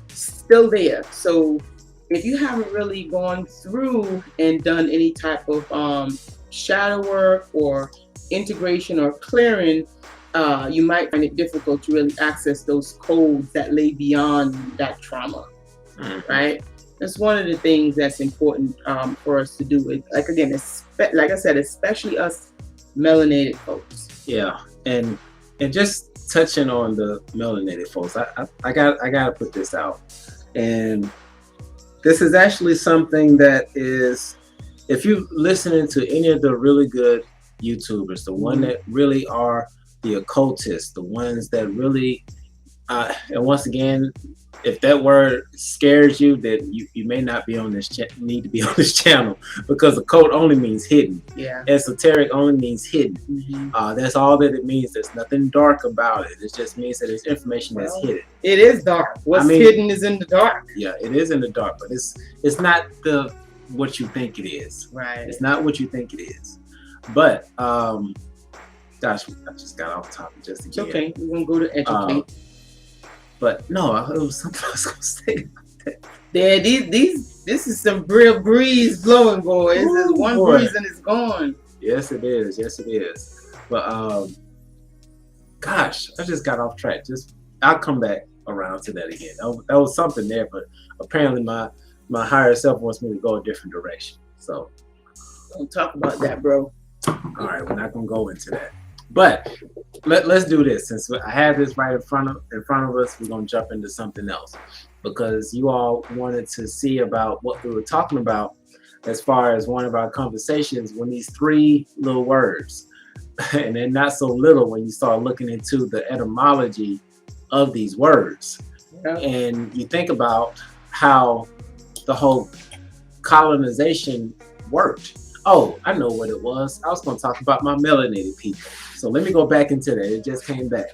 still there. So if you haven't really gone through and done any type of shadow work or integration or clearing, you might find it difficult to really access those codes that lay beyond that trauma, right? That's one of the things that's important for us to do. Like again, like I said, especially us melanated folks. Yeah, and just touching on the melanated folks, I gotta put this out, and this is actually something that is, if you're listening to any of the really good YouTubers, the one that really are the occultists, the ones that really, and once again, if that word scares you, that you may not be on this need to be on this channel, because occult only means hidden. Yeah. Esoteric only means hidden. That's all that it means. There's nothing dark about it. It just means that it's information that's hidden. It is dark. What's hidden is in the dark. Yeah, it is in the dark, but it's not what you think it is. Right. It's not what you think it is. But gosh, I just got off topic just again. It's okay. We're gonna go to educate. But no, it was something I was gonna say. Yeah, this is some real breeze blowing, boys. There's one breeze and it's gone. Yes, it is. Yes, it is. But gosh, I just got off track. I'll come back around to that again. That was something there, but apparently my higher self wants me to go a different direction. So don't talk about that, bro. All right, we're not gonna go into that. But let's do this. Since I have this right in front of us, we're gonna jump into something else, because you all wanted to see about what we were talking about as far as one of our conversations when these three little words, and they're not so little when you start looking into the etymology of these words. Yeah. And you think about how the whole colonization worked. Oh, I know what it was. I was going to talk about my melanated people. So let me go back into that. It just came back.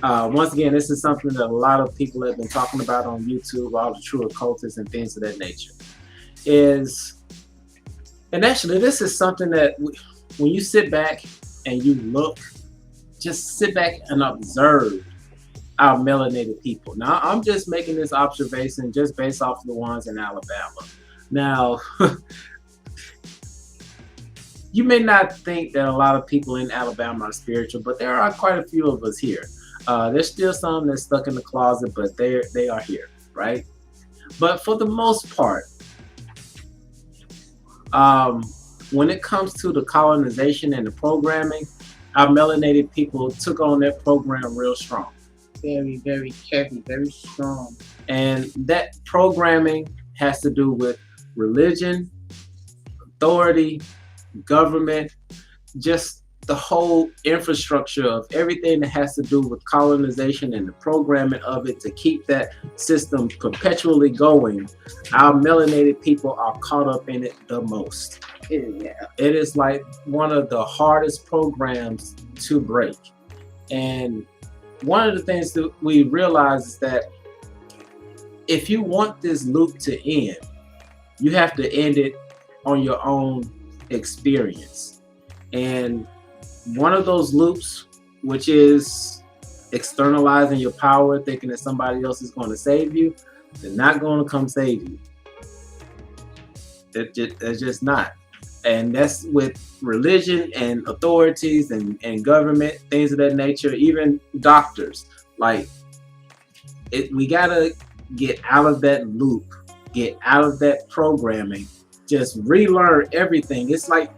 Once again, this is something that a lot of people have been talking about on YouTube, all the true occultists and things of that nature. And actually, this is something that when you sit back and you look, just sit back and observe our melanated people. Now, I'm just making this observation just based off of the ones in Alabama. Now, you may not think that a lot of people in Alabama are spiritual, but there are quite a few of us here. There's still some that's stuck in the closet, but they are here, right? But for the most part, when it comes to the colonization and the programming, our melanated people took on that program real strong. Very, very heavy, very strong. And that programming has to do with religion, authority, government, just the whole infrastructure of everything that has to do with colonization and the programming of it to keep that system perpetually going. Our melanated people are caught up in it the most. Yeah. It is like one of the hardest programs to break. And one of the things that we realize is that if you want this loop to end, you have to end it on your own experience. And one of those loops, which is externalizing your power, thinking that somebody else is going to save you, they're not going to come save you. They're just not. And that's with religion and authorities and government, things of that nature, even doctors. Like, we got to get out of that loop, get out of that programming, just relearn everything. It's like,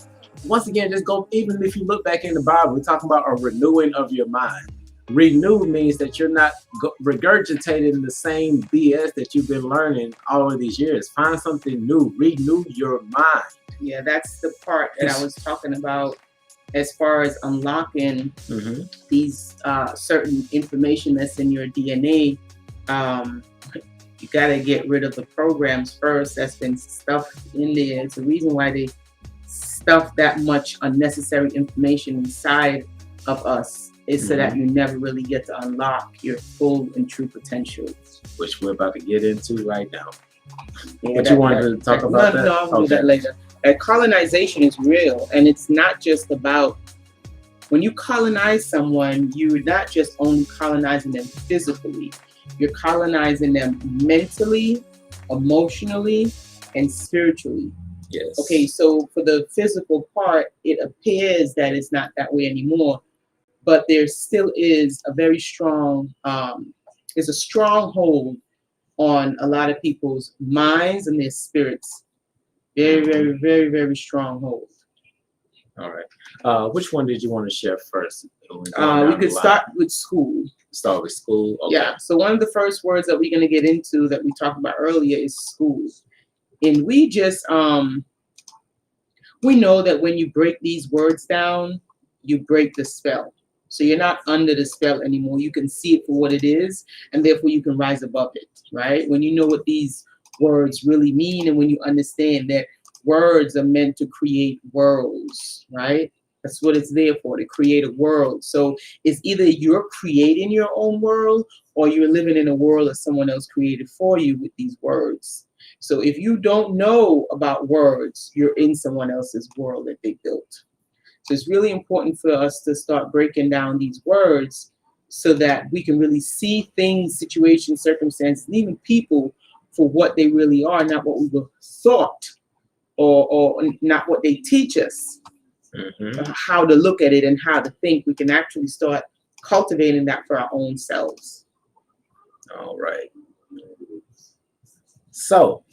once again, just go, even if you look back in the Bible, we're talking about a renewing of your mind. Renew means that you're not regurgitating the same BS that you've been learning all of these years. Find something new, renew your mind. Yeah, that's the part that I was talking about as far as unlocking these certain information that's in your DNA. You got to get rid of the programs first that's been stuffed in there. It's the reason why they stuff that much unnecessary information inside of us is so that you never really get to unlock your full and true potential. Which we're about to get into right now. Yeah, but you wanted to talk about that? No, I'll do that later. Colonization is real, and it's not just about, when you colonize someone, you're not just only colonizing them physically, you're colonizing them mentally, emotionally, and spiritually. Yes. Okay, so for the physical part, it appears that it's not that way anymore, but there still is a very strong, is a stronghold on a lot of people's minds and their spirits. Very, very, very, very strong hold. All right. Which one did you want to share first? We could start with school. Start with school. Okay. Yeah. So one of the first words that we're going to get into that we talked about earlier is school. And we just, we know that when you break these words down, you break the spell. So you're not under the spell anymore. You can see it for what it is, and therefore you can rise above it, right? When you know what these words really mean, and when you understand that words are meant to create worlds, right? That's what it's there for, to create a world. So it's either you're creating your own world or you're living in a world that someone else created for you with these words. So if you don't know about words, you're in someone else's world that they built. So it's really important for us to start breaking down these words so that we can really see things, situations, circumstances, and even people for what they really are, not what we were thought or not what they teach us, how to look at it and how to think. We can actually start cultivating that for our own selves. All right. So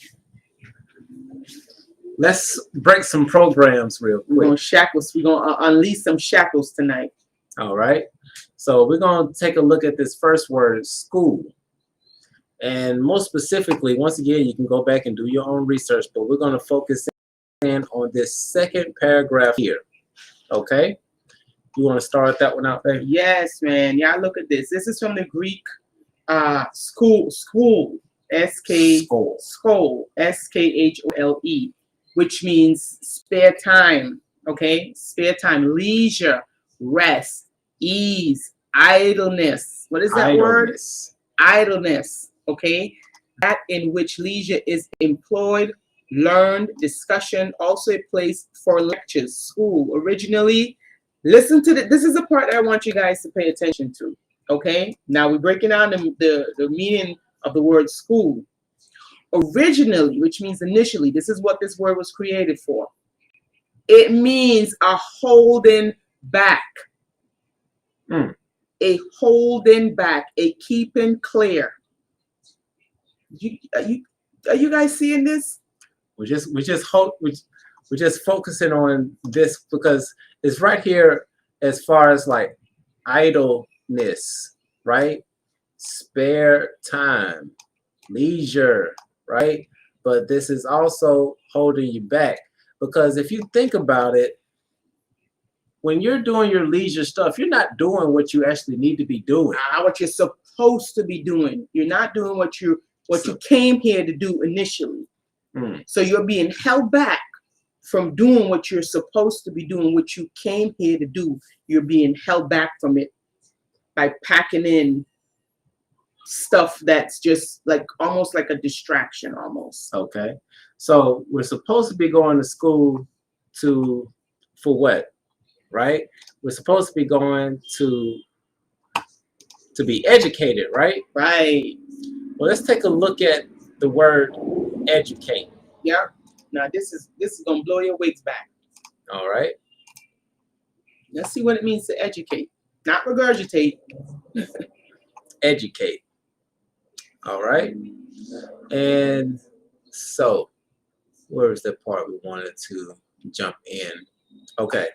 let's break some programs real quick. We're gonna shackles. We're gonna unleash some shackles tonight. All right. So we're gonna take a look at this first word, school. And most specifically, once again, you can go back and do your own research, but we're gonna focus in on this second paragraph here. Okay? You want to start that one out there? Yes, man. Yeah, look at this. This is from the Greek school, skole, S-K-H-O-L-E, which means spare time, okay? Spare time, leisure, rest, ease, idleness. What is that word? Idleness, okay? That in which leisure is employed, learned, discussion, also a place for lectures, school. Originally, listen to this is the part that I want you guys to pay attention to, okay? Now we're breaking down the meaning of the word school. Originally, which means initially, this is what this word was created for. It means a holding back. A holding back, a keeping clear. Are you guys seeing this? We're just focusing on this because it's right here as far as like idleness, right? Spare time, leisure, right? But this is also holding you back because if you think about it, when you're doing your leisure stuff, you're not doing what you actually need to be doing. What you're supposed to be doing. You're not doing what you came here to do initially. So you're being held back from doing what you're supposed to be doing, what you came here to do. You're being held back from it by packing in stuff that's just like almost like a distraction almost. Okay. So we're supposed to be going to school for what? Right? We're supposed to be going to be educated, right? Right. Well, let's take a look at the word educate. Yeah. Now this is gonna blow your wigs back. All right. Let's see what it means to educate, not regurgitate. Educate. All right. And so, where is the part we wanted to jump in? Okay.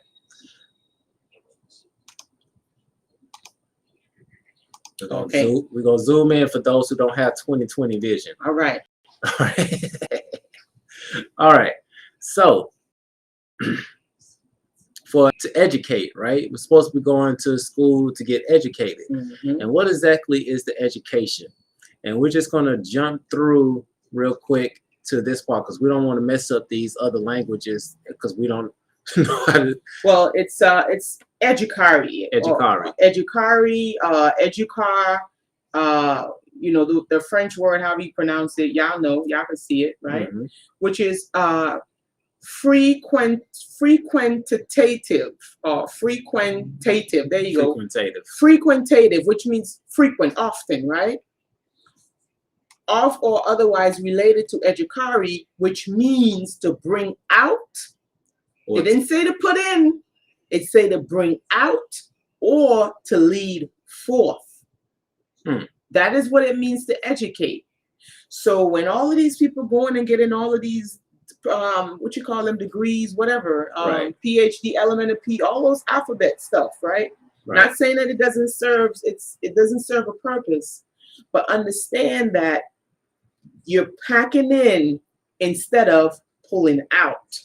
We're gonna zoom in for those who don't have 20/20 vision. All right. All right. All right. So to educate, right? We're supposed to be going to school to get educated. And what exactly is the education? And we're just gonna jump through real quick to this part because we don't want to mess up these other languages because we don't know how to. Well, it's educari. Educari. Educari, educar, you know, the French word, how we pronounce it, y'all know, y'all can see it, right? Which is frequentative or frequentative. There you go. Frequentative, which means frequent, often, right? of or otherwise related to educari, which means to bring out. It didn't say to put in, it say to bring out or to lead forth. That is what it means to educate. So when all of these people going and getting all of these, what you call them, degrees, whatever, PhD, LMNP, all those alphabet stuff, right? Not saying that it doesn't serve, it doesn't serve a purpose, but understand that you're packing in instead of pulling out.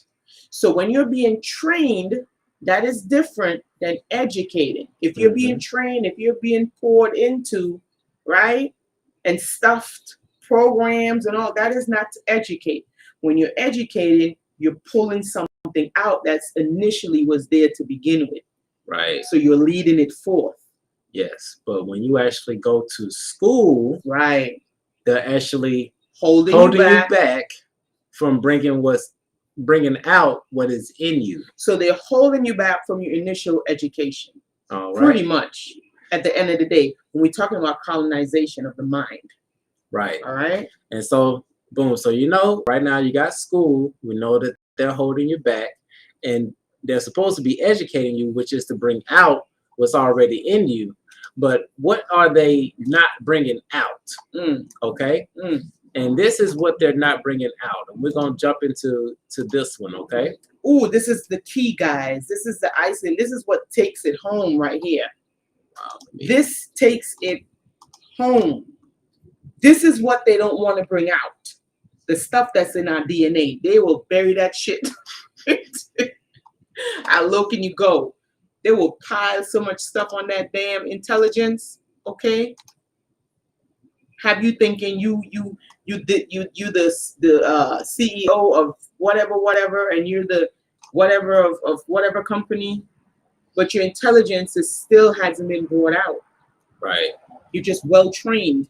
So when you're being trained, that is different than educating. If you're being trained, if you're being poured into, right, and stuffed programs and all, that is not to educate. When you're educating, you're pulling something out that's initially was there to begin with. Right. So you're leading it forth. Yes, but when you actually go to school, right, they're actually holding you back from bringing out what is in you. So they're holding you back from your initial education. All right. Pretty much at the end of the day, when we're talking about colonization of the mind. Right. All right. And so, boom. So, right now you got school. We know that they're holding you back. And they're supposed to be educating you, which is to bring out what's already in you. But what are they not bringing out? Okay. And this is what they're not bringing out. And we're going to jump into this one, okay? Ooh, this is the key, guys. This is the icing. This is what takes it home right here. Wow, this takes it home. This is what they don't want to bring out. The stuff that's in our DNA. They will bury that shit. How low can you go? They will pile so much stuff on that damn intelligence, okay? Have you thinking you the CEO of whatever, and you're the whatever of whatever company, but your intelligence still hasn't been brought out. Right. You're just well trained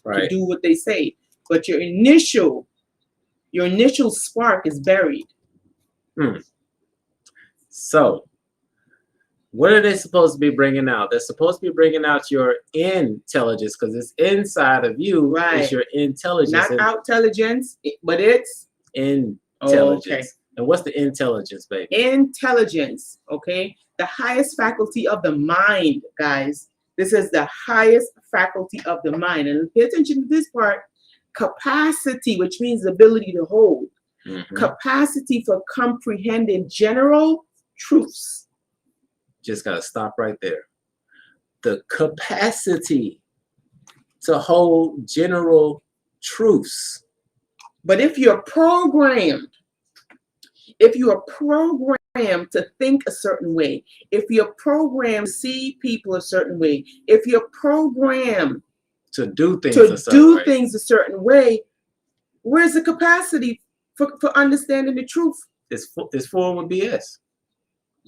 to do what they say, but your initial spark is buried. So, what are they supposed to be bringing out? They're supposed to be bringing out your intelligence because it's inside of you. Right. It's your intelligence. Not outintelligence, but it's intelligence. Okay. And what's the intelligence, baby? Intelligence, okay? The highest faculty of the mind, guys. This is the highest faculty of the mind. And pay attention to this part. Capacity, which means the ability to hold. Capacity for comprehending general truths. Just got to stop right there. The capacity to hold general truths. But if you're programmed to think a certain way, if you're programmed to see people a certain way, if you're programmed to do things a certain way, where's the capacity for understanding the truth? It's full with BS.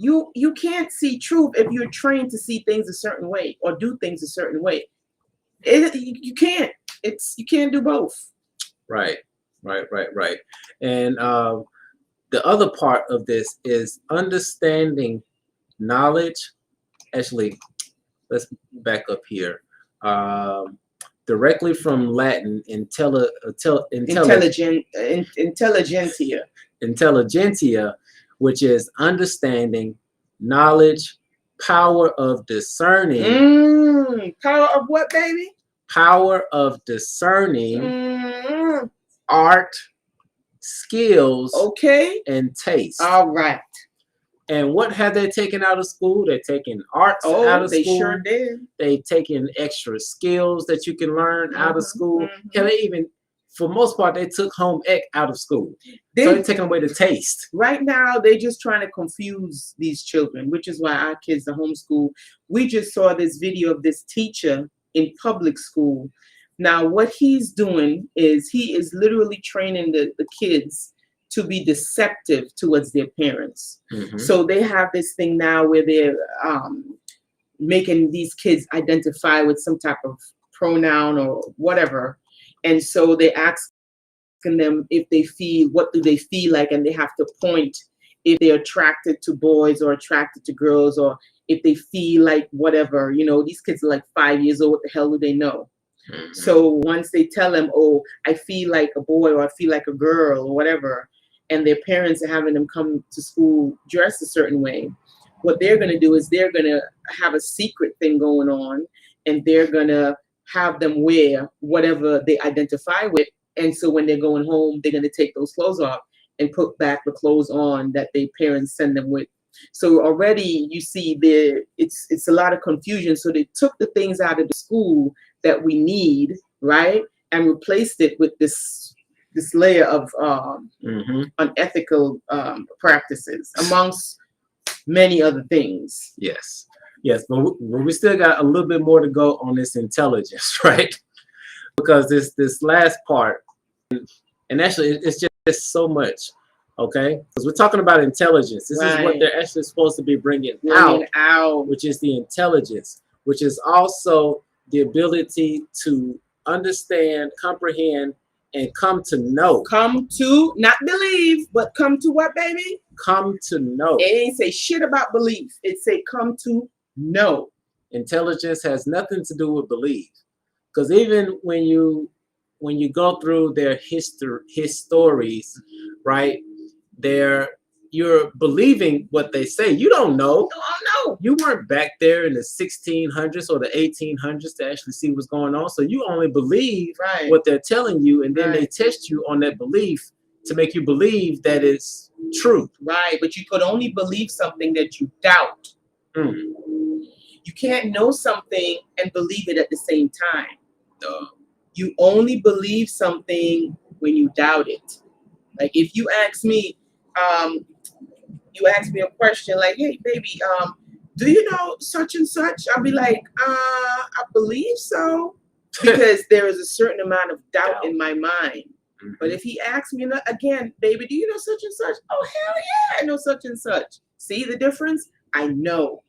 You can't see truth if you're trained to see things a certain way or do things a certain way. You can't. You can't do both. Right. And the other part of this is understanding knowledge. Actually, let's back up here. Directly from Latin, intelligentsia, which is understanding, knowledge, power of discerning. Power of what, baby? Power of discerning, art, skills, and taste. All right. And what have they taken out of school? They're taking arts out of school. They sure did. They've taken extra skills that you can learn out of school. Yeah, they even, for most part, they took home ec out of school. So they're taking away the taste. Right now, they're just trying to confuse these children, which is why our kids are homeschooled. We just saw this video of this teacher in public school. Now, what he's doing is he is literally training the kids to be deceptive towards their parents. So they have this thing now where they're making these kids identify with some type of pronoun or whatever. And so they ask them if they feel, what do they feel like, and they have to point if they're attracted to boys or attracted to girls, or if they feel like whatever, these kids are like 5 years old, what the hell do they know? So once they tell them, oh, I feel like a boy or I feel like a girl or whatever, and their parents are having them come to school dressed a certain way, what they're going to do is they're going to have a secret thing going on, and they're going to have them wear whatever they identify with. And so when they're going home, they're going to take those clothes off and put back the clothes on that their parents send them with. So already you see it's a lot of confusion. So they took the things out of the school that we need, right, and replaced it with this layer of unethical practices, amongst many other things. Yes, but we still got a little bit more to go on this intelligence, right? Because this last part, and actually it's just so much, okay? Because we're talking about intelligence. This is what they're actually supposed to be bringing out, which is the intelligence, which is also the ability to understand, comprehend, and come to know. Come to, not believe, but come to what, baby? Come to know. It ain't say shit about belief. It say come to know. Intelligence has nothing to do with belief. Because even when you go through their histories, right, you're believing what they say. You don't know. No. You weren't back there in the 1600s or the 1800s to actually see what's going on. So you only believe what they're telling you, and then they test you on that belief to make you believe that it's true. Right, but you could only believe something that you doubt. You can't know something and believe it at the same time. You only believe something when you doubt it. Like if you ask me, a question like, hey baby, do you know such and such? I'll be like, I believe so. Because there is a certain amount of doubt in my mind. But if he asks me again, baby, do you know such and such? Oh, hell yeah, I know such and such. See the difference? I know.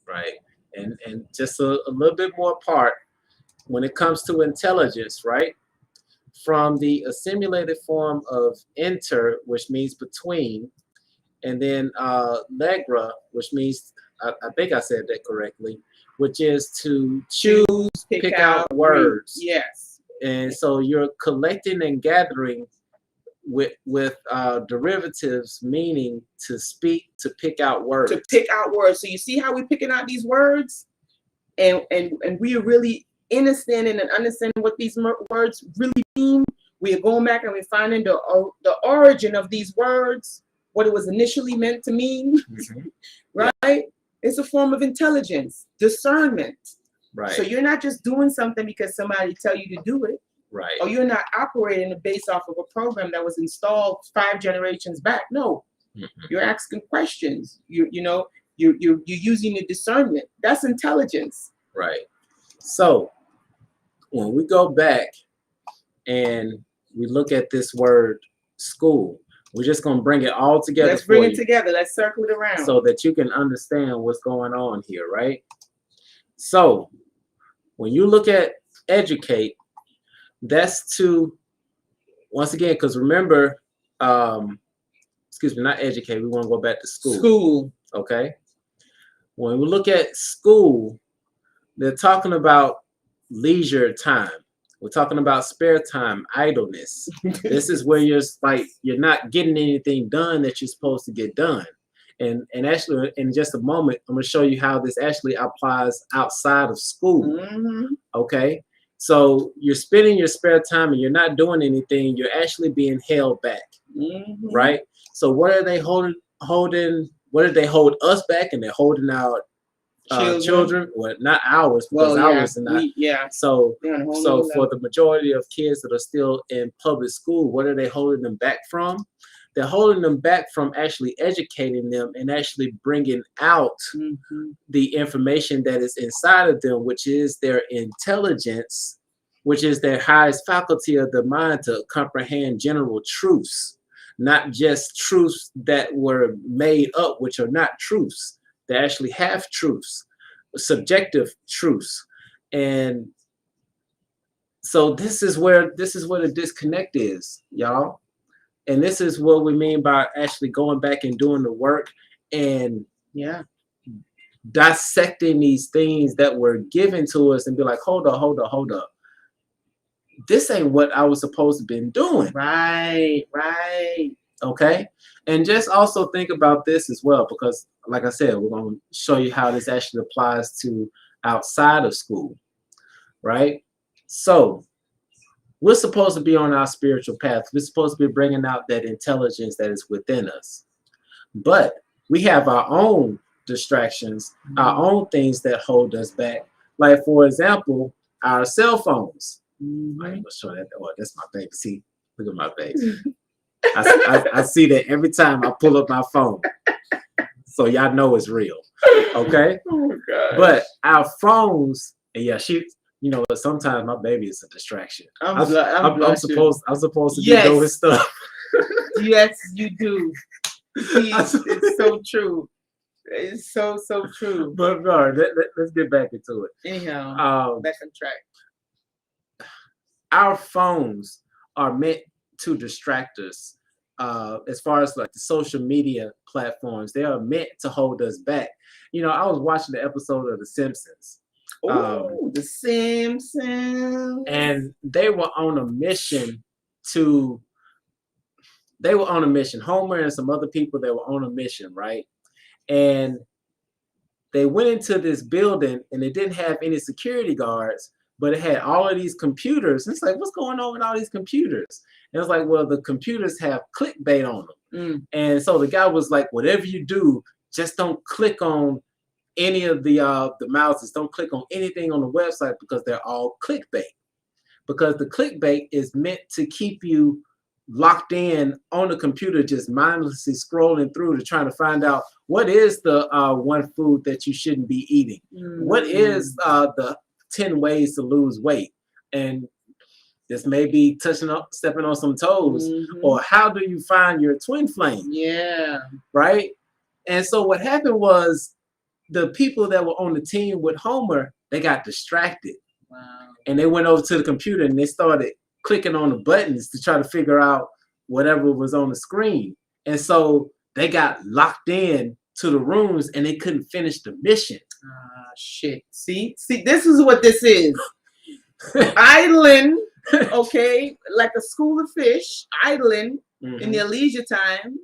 Right. And just a little bit more part when it comes to intelligence, right? From the assimilated form of inter, which means between, and then legra, which means, I think I said that correctly, which is to choose, pick out words. Yes. And so you're collecting and gathering with derivatives, meaning to speak, to pick out words. To pick out words. So you see how we're picking out these words? And we are really understanding what these words really mean. We are going back and we're finding the origin of these words, what it was initially meant to mean, right? It's a form of intelligence, discernment. Right. So you're not just doing something because somebody tell you to do it. Right. Or you're not operating based off of a program that was installed 5 generations back. No. You're asking questions. You're using the discernment. That's intelligence. Right. So when we go back and we look at this word school, we're just going to bring it all together. Let's bring it together. Let's circle it around. So that you can understand what's going on here, right? So when you look at educate, that's to, once again, because remember, excuse me, not educate, we want to go back to school. School. Okay? When we look at school, they're talking about leisure time. We're talking about spare time, idleness. This is where you're not getting anything done that you're supposed to get done. And actually, in just a moment, I'm going to show you how this actually applies outside of school. Okay? So you're spending your spare time and you're not doing anything. You're actually being held back, right? So what are they holding? What did they hold us back? And they're holding our children. Well, not ours, because ours are not. So for the majority of kids that are still in public school, what are they holding them back from? They're holding them back from actually educating them and actually bringing out the information that is inside of them, which is their intelligence, which is their highest faculty of the mind to comprehend general truths, not just truths that were made up, which are not truths. They actually have truths, subjective truths. And so this is where the disconnect is, y'all. And this is what we mean by actually going back and doing the work and dissecting these things that were given to us and be like, hold up, hold up, hold up. This ain't what I was supposed to been doing. Right, right. Okay. And just also think about this as well, because like I said, we're going to show you how this actually applies to outside of school, right? So we're supposed to be on our spiritual path. We're supposed to be bringing out that intelligence that is within us. But we have our own distractions, our own things that hold us back. Like, for example, our cell phones. I ain't gonna show that. Oh, that's my baby. See, look at my baby. I see that every time I pull up my phone. So y'all know it's real. Okay? Oh, God. But our phones, and yeah, you know, sometimes my baby is a distraction. I'm supposed to be doing stuff. Yes, you do. It's so true. It's so true. But no, let's get back into it. Anyhow, back on track. Our phones are meant to distract us. As far as like the social media platforms, they are meant to hold us back. You know, I was watching the episode of The Simpsons. Oh, The Simpsons. And they were on a mission Homer and some other people, they were on a mission, right? And they went into this building and it didn't have any security guards, but it had all of these computers. And it's like, what's going on with all these computers? And it's like, well, the computers have clickbait on them. And so the guy was like, whatever you do, just don't click on any of the mouses. Don't click on anything on the website because they're all clickbait. Because the clickbait is meant to keep you locked in on the computer, just mindlessly scrolling through to try to find out what is the one food that you shouldn't be eating. What is the 10 ways to lose weight? And this may be stepping on some toes, or how do you find your twin flame? Yeah. Right? And so what happened was the people that were on the team with Homer, they got distracted. Wow. And they went over to the computer and they started clicking on the buttons to try to figure out whatever was on the screen. And so they got locked in to the rooms and they couldn't finish the mission. Shit. See, this is what this is. Idling, okay, like a school of fish, idling in their leisure time,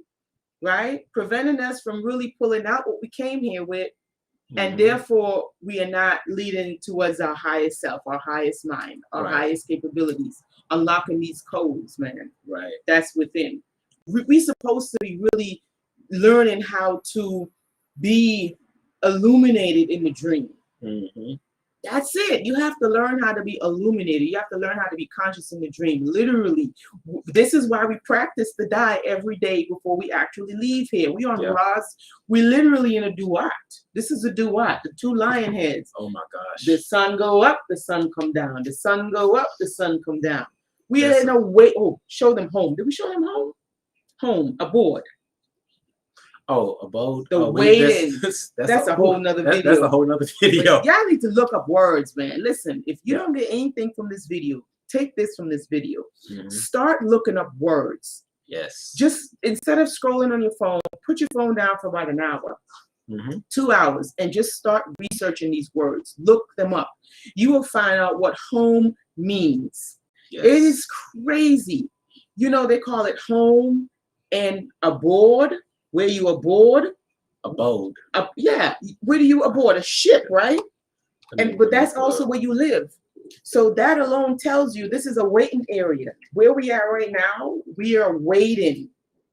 right? Preventing us from really pulling out what we came here with. And therefore, we are not leading towards our highest self, our highest mind, our highest capabilities, unlocking these codes, man. Right. That's within. We're supposed to be really learning how to be illuminated in the dream. That's it. You have to learn how to be illuminated. You have to learn how to be conscious in the dream. Literally, this is why we practice the die every day before we actually leave here. We on Raz. We literally in a duat. This is a duat. The two lion heads. Oh my gosh. The sun go up, the sun come down. The sun go up, the sun come down. We are in a way. Oh, show them home. Did we show them home? Home, aboard. Oh, abode. The waiting. That's a whole nother video. That's a whole nother video. But y'all need to look up words, man. Listen, if you don't get anything from this video, take this from this video. Start looking up words. Yes. Just instead of scrolling on your phone, put your phone down for about an hour, 2 hours, and just start researching these words. Look them up. You will find out what home means. Yes. It is crazy. You know, they call it home and aboard. Where you aboard? Abode. Yeah. Where do you aboard? A ship, right? But that's also where you live. So that alone tells you this is a waiting area. Where we are right now, we are waiting.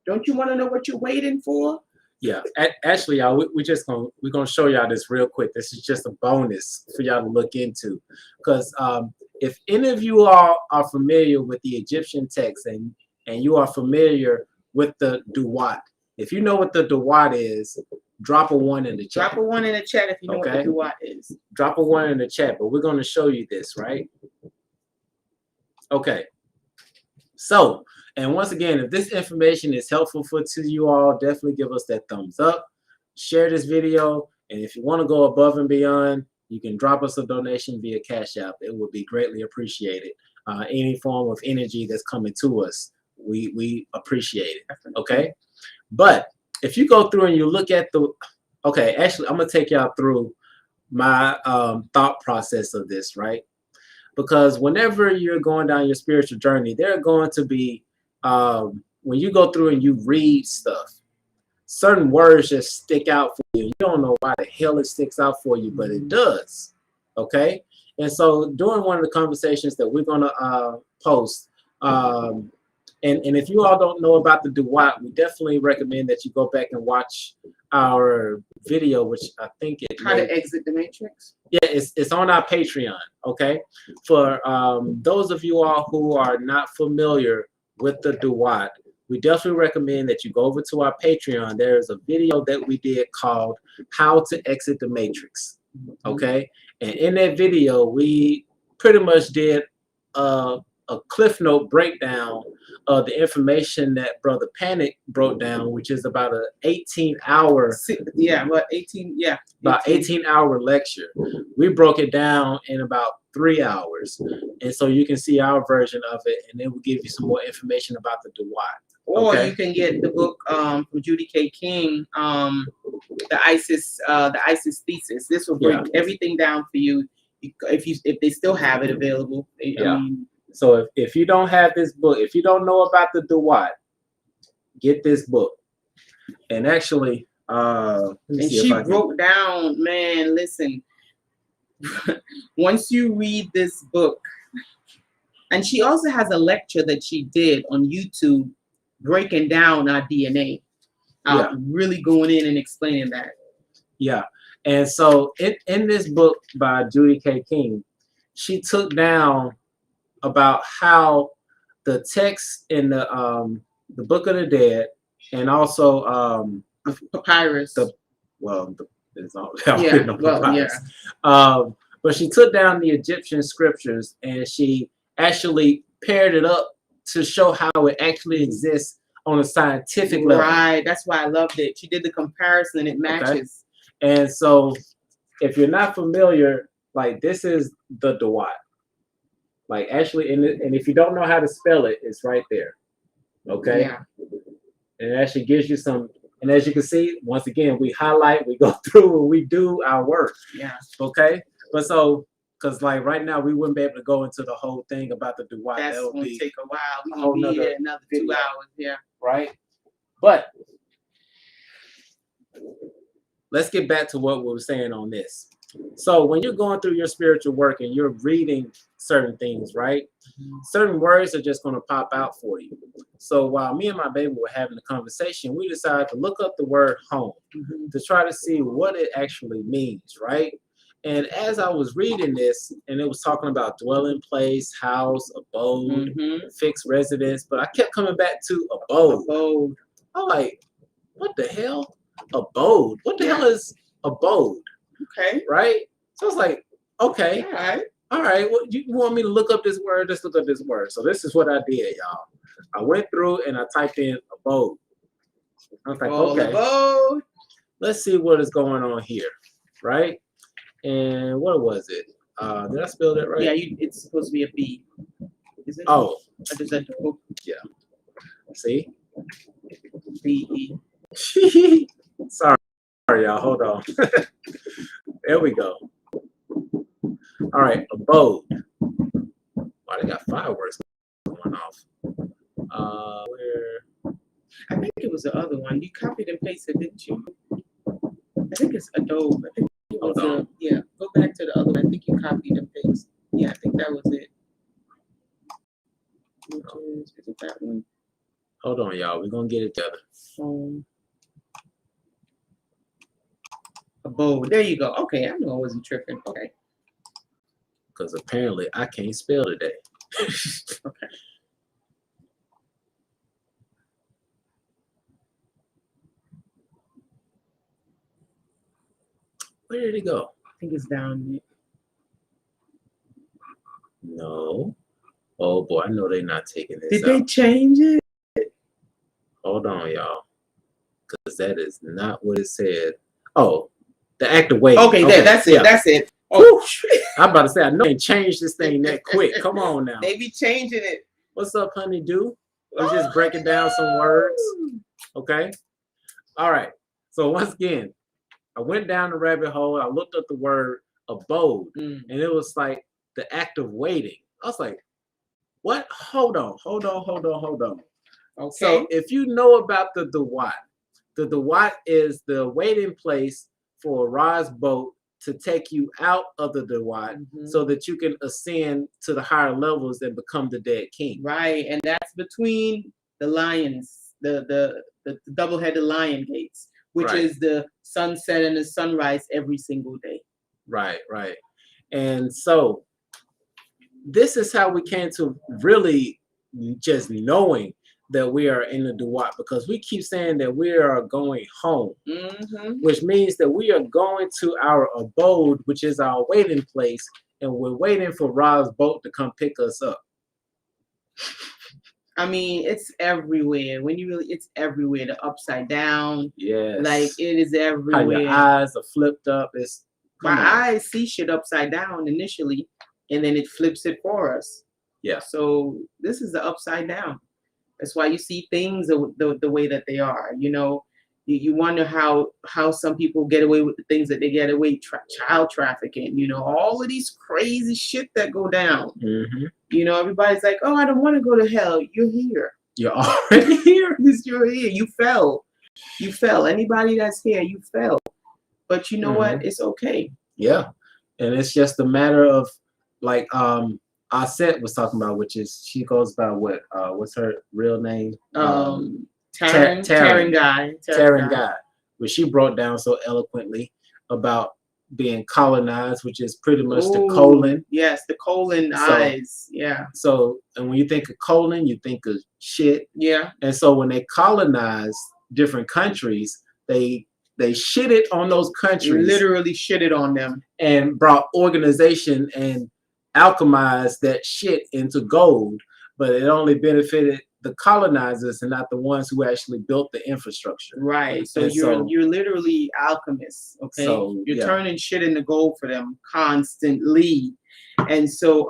Don't you want to know what you're waiting for? Yeah. Actually, y'all, we're gonna show y'all this real quick. This is just a bonus for y'all to look into, because if any of you all are familiar with the Egyptian text and you are familiar with the duat. If you know what the duat is, drop a 1 in the chat. Drop a 1 in the chat if you know what the duat is. Drop a 1 in the chat, but we're going to show you this, right? Okay. So, and once again, if this information is helpful to you all, definitely give us that thumbs up. Share this video. And if you want to go above and beyond, you can drop us a donation via Cashapp. It would be greatly appreciated. Any form of energy that's coming to us, we appreciate it. Okay? But if you go through and you look at Okay, actually, I'm gonna take y'all through my thought process of this, right? Because whenever you're going down your spiritual journey, there are going to be when you go through and you read stuff, certain words just stick out for you. You don't know why the hell it sticks out for you, but it does. Okay. And so during one of the conversations that we're gonna post, and if you all don't know about the Duat, we definitely recommend that you go back and watch our video, which I think it How to exit the matrix. Yeah, it's on our Patreon. Okay, for those of you all who are not familiar with the Duat, we definitely recommend that you go over to our Patreon. There's a video that we did called "How to Exit the Matrix." Okay, and in that video, we pretty much did a cliff note breakdown of the information that Brother Panic broke down, which is about an 18-hour. Yeah, what 18? Yeah, about 18-hour lecture. We broke it down in about 3 hours, and so you can see our version of it, and then we'll give you some more information about the Duat. Or you can get the book from Judy K. King, the ISIS thesis. This will break everything down for you if they still have it available. I mean, so if you don't have this book, if you don't know about the Duat, get this book. And actually, and she broke down, man, listen, once you read this book, and she also has a lecture that she did on YouTube breaking down our DNA, really going in and explaining that. Yeah. And so in this book by Judy K. King, she took down about how the text in the Book of the Dead and also papyrus. It's all papyrus. But she took down the Egyptian scriptures and she actually paired it up to show how it actually exists on a scientific level. Right. That's why I loved it. She did the comparison. It matches. Okay. And so if you're not familiar, like this is the Duat. Like actually, and if you don't know how to spell it, it's right there. Okay. Yeah. And it actually gives you some. And as you can see, once again, we highlight, we go through, and we do our work. Yeah. Okay. But so, because like right now, we wouldn't be able to go into the whole thing about the Duat. That's going to take a while. We're going to be here another 2 hours. Yeah. Right. But let's get back to what we were saying on this. So when you're going through your spiritual work and you're reading certain things, right? Certain words are just going to pop out for you. So while me and my baby were having a conversation, we decided to look up the word home to try to see what it actually means, right? And as I was reading this, and it was talking about dwelling place, house, abode, fixed residence, but I kept coming back to abode. I'm like, what the hell? Abode. What the hell is abode? Okay. Right? So I was like, okay. All right. All right. Well, you want me to look up this word? Let's look up this word. So this is what I did, y'all. I went through and I typed in abode. I was like, okay. Abode. Let's see what is going on here. Right? And what was it? Did I spell that right? Yeah, it's supposed to be a B. Is it? Oh. Yeah. See? B-E. Sorry, y'all. Hold on. There we go. All right, abode. Wow, they got fireworks going off. Where? I think it was the other one. You copied and pasted, didn't you? I think it's Adobe. I think it was go back to the other one. I think you copied and pasted. Yeah, I think that was it. Is it that one? Hold on, y'all. We're gonna get it together. Abode. There you go. Okay, I know I wasn't tripping. Okay. Because apparently I can't spell today. Okay. Where did it go? I think it's down here. No. Oh boy, I know they're not taking this. Did they change it? Hold on, y'all. Because that is not what it said. Oh, the active wave. Okay, that's it. That's it. Oh, I'm about to say, I know they changed this thing that quick. Come on now. They be changing it. What's up, honey-do? We're just breaking down some words. Okay. All right. So once again, I went down the rabbit hole. I looked up the word abode, and it was like the act of waiting. I was like, what? Hold on. Okay. So if you know about the Dawat is the waiting place for Ra's boat to take you out of the Dawat so that you can ascend to the higher levels and become the dead king. Right, and that's between the lions, the double-headed lion gates, which is the sunset and the sunrise every single day. Right. And so this is how we came to really just knowing that we are in the Dawat, because we keep saying that we are going home, which means that we are going to our abode, which is our waiting place, and we're waiting for Ra's boat to come pick us up. I mean, it's everywhere. When you really, it's everywhere. The upside down. Yes. Like, it is everywhere. How your eyes are flipped up. My eyes see shit upside down initially, and then it flips it for us. Yeah. So this is the upside down. That's why you see things the way that they are. You know, you wonder how some people get away with the things that they get away, child trafficking, you know, all of these crazy shit that go down. You know, everybody's like, oh, I don't want to go to hell. You're here. You're already here. You're here. You fell. Anybody that's here, you fell. But you know what? It's okay. Yeah. And it's just a matter of, like, Aset was talking about, which is, she goes by what? What's her real name? Taryn Guy. Where she broke down so eloquently about being colonized, which is pretty much the colon. Yes, the colon eyes. Yeah. So, and when you think of colon, you think of shit. Yeah. And so when they colonized different countries, they shitted on those countries. Literally shitted on them. And brought organization and alchemized that shit into gold, but it only benefited the colonizers and not the ones who actually built the infrastructure. Right. So you're literally alchemists. Okay. So, you're turning shit into gold for them constantly. And so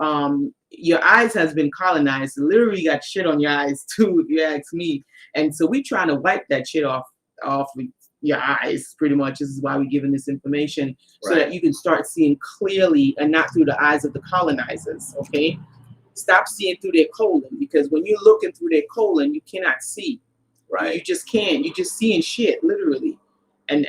your eyes has been colonized. Literally got shit on your eyes too, if you ask me. And so we trying to wipe that shit off your eyes, pretty much. This is why we're giving this information, so that you can start seeing clearly and not through the eyes of the colonizers. Okay. Stop seeing through their colon, because when you're looking through their colon, you cannot see. Right. You just can't. You're just seeing shit, literally. And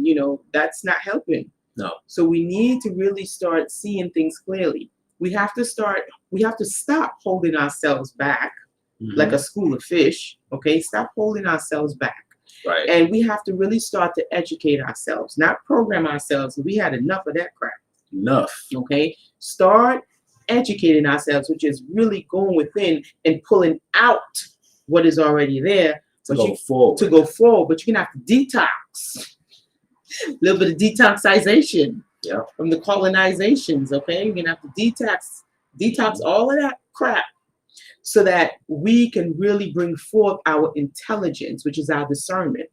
you know, that's not helping. No. So we need to really start seeing things clearly. We have to stop holding ourselves back like a school of fish. Okay. Stop holding ourselves back. Right. And we have to really start to educate ourselves, not program ourselves. We had enough of that crap. Enough. Okay. Start educating ourselves, which is really going within and pulling out what is already there to go forward. But you're gonna have to detox. A little bit of detoxization from the colonizations. Okay. You're gonna have to detox all of that crap, so that we can really bring forth our intelligence, which is our discernment,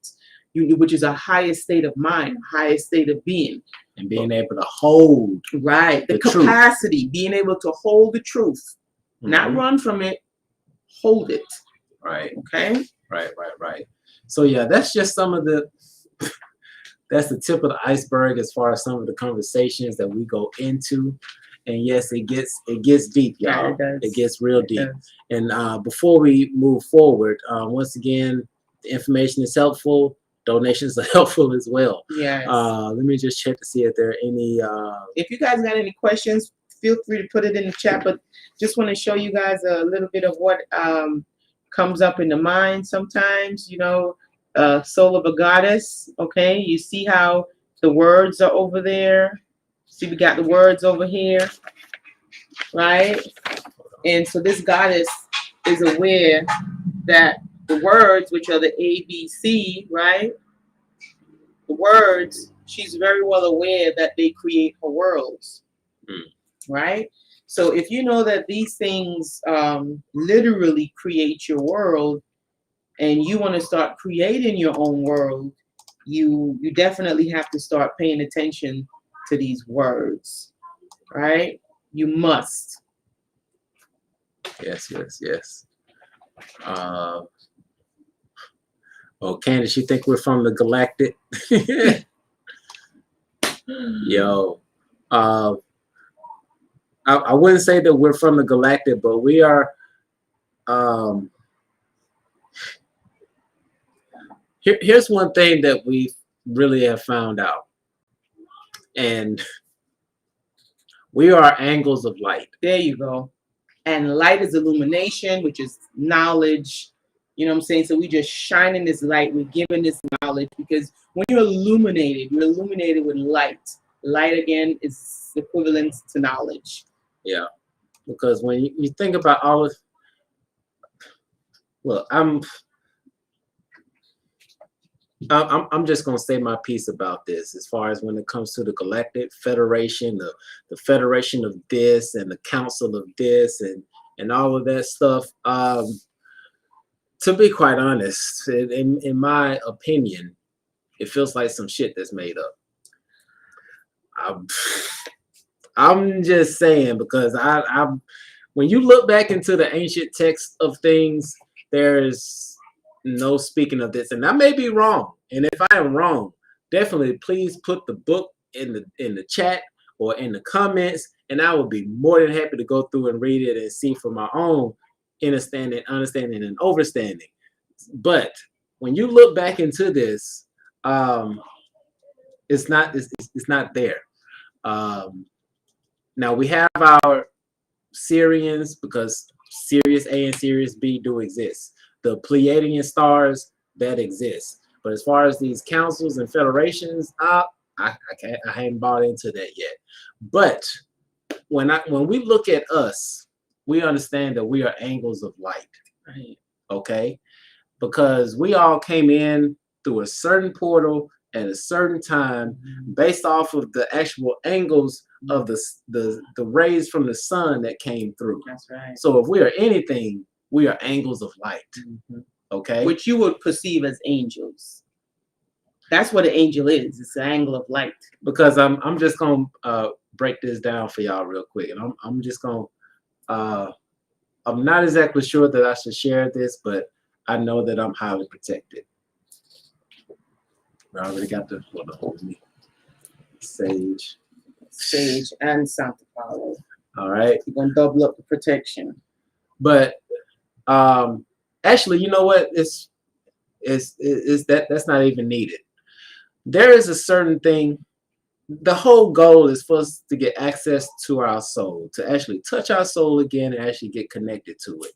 which is a highest state of mind, highest state of being. And being able to hold. Right. The capacity, truth. Being able to hold the truth. Not run from it, hold it. Right. Okay? Right. So yeah, that's just some of that's the tip of the iceberg as far as some of the conversations that we go into. And yes, it gets deep, y'all. Yeah, it gets real deep. And before we move forward, once again, the information is helpful. Donations are helpful as well. Yes. Let me just check to see if there are any. If you guys got any questions, feel free to put it in the chat. But just want to show you guys a little bit of what comes up in the mind sometimes. You know, soul of a goddess. Okay, you see how the words are over there. See, we got the words over here, right? And so this goddess is aware that the words, which are the ABC, right? The words, she's very well aware that they create her worlds, right? So if you know that these things literally create your world, and you want to start creating your own world, you definitely have to start paying attention to these words, right? You must. Yes. Oh, Candace, you think we're from the galactic? Yo, I wouldn't say that we're from the galactic, but we are. Um, here's one thing that we really have found out, and we are angles of light. There you go. And light is illumination, which is knowledge. You know what I'm saying? So we just shining this light. We're giving this knowledge because when you're illuminated with light. Light again is equivalent to knowledge. Yeah, because when you think about all of, look, I'm just gonna say my piece about this as far as when it comes to the Galactic Federation, the Federation of this and the Council of this and all of that stuff. To be quite honest, in my opinion, it feels like some shit that's made up. I'm just saying because when you look back into the ancient text of things, there's no speaking of this, and I may be wrong. And if I am wrong, definitely please put the book in the chat or in the comments, and I will be more than happy to go through and read it and see for my own understanding, and overstanding. But when you look back into this, it's not there. Now we have our Sirians because Sirius A and Sirius B do exist. The Pleiadian stars that exist. But as far as these councils and federations, I haven't bought into that yet. But when we look at us, we understand that we are angles of light. Right. Okay? Because we all came in through a certain portal at a certain time based off of the actual angles of the rays from the sun that came through. That's right. So if we are anything, we are angles of light. Okay? Which you would perceive as angels. That's what an angel is. It's an angle of light. Because I'm just gonna break this down for y'all real quick, and I'm just gonna I'm not exactly sure that I should share this, but I know that I'm highly protected. I already got the hold me. Sage and Santa Paulo. All right. You're gonna double up the protection. But actually, you know what? It's that's not even needed. There is a certain thing. The whole goal is for us to get access to our soul, to actually touch our soul again and actually get connected to it.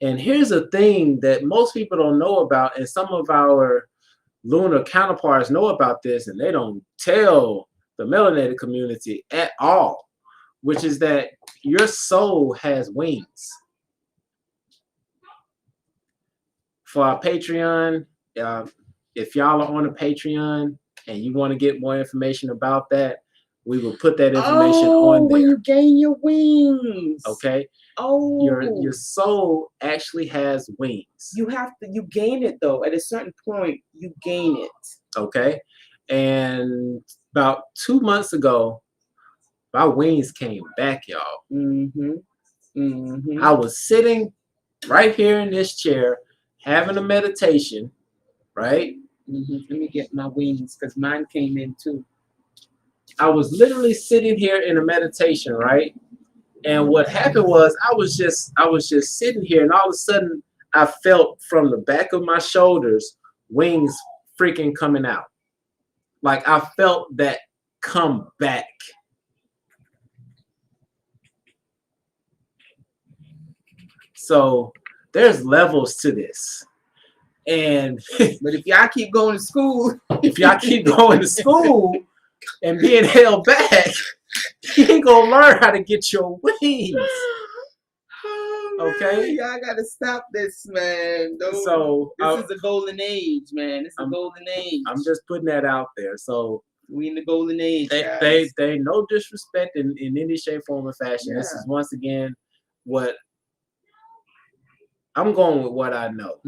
And here's a thing that most people don't know about, and some of our lunar counterparts know about this, and they don't tell the melanated community at all, which is that your soul has wings. For our Patreon, if y'all are on a Patreon and you want to get more information about that, we will put that information on there. When you gain your wings. Okay. Oh. Your soul actually has wings. You gain it though. At a certain point, you gain it. Okay. And about 2 months ago, my wings came back, y'all. I was sitting right here in this chair having a meditation, right? Let me get my wings because mine came in too. I was literally sitting here in a meditation, right? And what happened was I was just sitting here, and all of a sudden I felt from the back of my shoulders wings freaking coming out. Like I felt that come back. So there's levels to this. And but if y'all keep going to school, and being held back, you ain't gonna learn how to get your wings. Okay, y'all gotta stop this, man. So this is a golden age, man. This is a golden age. I'm just putting that out there. So we in the golden age. They no disrespect in any shape, form, or fashion. Yeah. This is once again what I'm going with, what I know.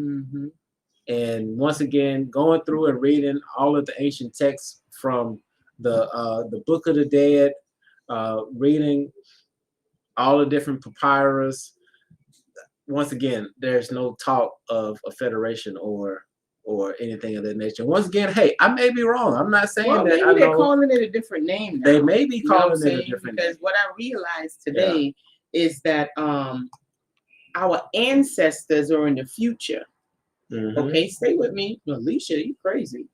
And once again, going through and reading all of the ancient texts from the Book of the Dead, reading all the different papyrus. Once again, there's no talk of a federation or or anything of that nature. Once again, hey, I may be wrong. I'm not saying well, that maybe I they're know. calling it a different name now. They may be You know what I'm calling it a saying? different Because name. what I realized today is that our ancestors are in the future. Okay, stay with me. Alicia, you crazy.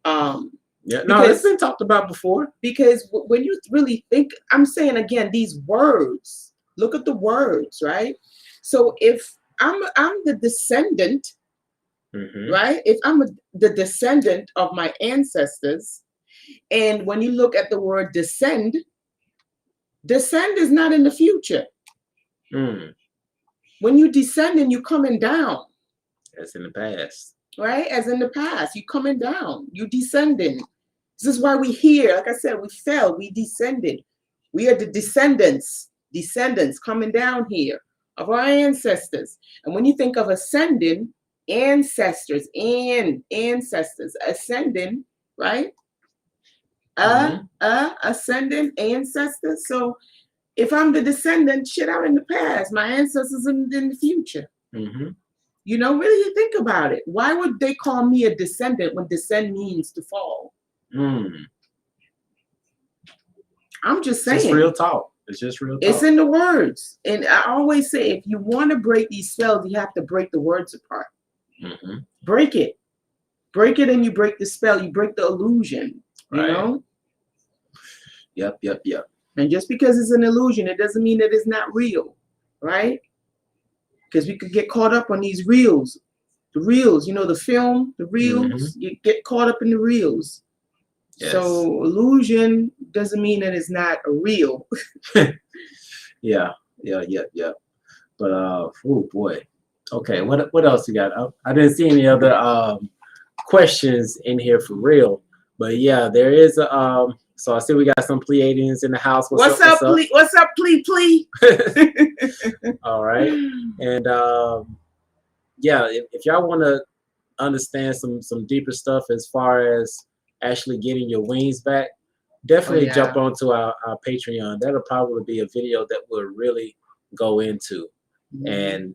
Yeah, no, it's been talked about before. Because when you really think, I'm saying again, these words, look at the words, right? So if I'm the descendant, right? If I'm the descendant of my ancestors, and when you look at the word descend is not in the future. When you descending, you coming down. That's in the past. Right? As in the past, you coming down, you descending. This is why we here, like I said, we fell, we descended. We are the descendants coming down here of our ancestors. And when you think of ascending, ancestors, ascending, right? Ascending ancestors. So if I'm the descendant, shit, I'm in the past. My ancestors in the future. You know, really think about it. Why would they call me a descendant when descend means to fall? I'm just saying. It's real talk. It's just real talk. It's in the words. And I always say, if you want to break these spells, you have to break the words apart. Break it. Break it and you break the spell. You break the illusion. You know? Yep. And just because it's an illusion, it doesn't mean that it's not real. Right? Because we could get caught up on these reels. The reels, you know, the film, the reels, you get caught up in the reels. Yes. So illusion doesn't mean that it's not a real. Yeah. But oh boy. Okay, what else you got? I didn't see any other questions in here for real. But yeah, there is a so I see we got some Pleiadians in the house. What's up, plea? All right. And yeah, if y'all want to understand some deeper stuff as far as actually getting your wings back, definitely jump onto our Patreon. That'll probably be a video that we'll really go into. And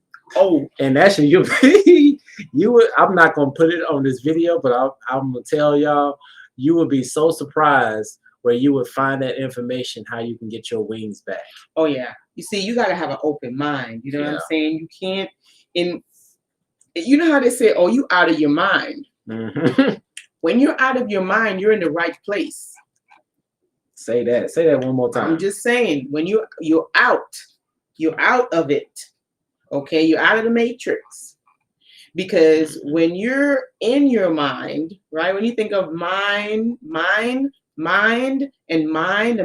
and actually you would, I'm not gonna put it on this video, but I'm gonna tell y'all, you would be so surprised where you would find that information, how you can get your wings back. Oh yeah. You see, you gotta have an open mind. You know what I'm saying? You can't you know how they say, oh, you out of your mind. When you're out of your mind, you're in the right place. Say that one more time. I'm just saying, when you're out of it. Okay, you're out of the matrix. Because when you're in your mind, right? When you think of mind, a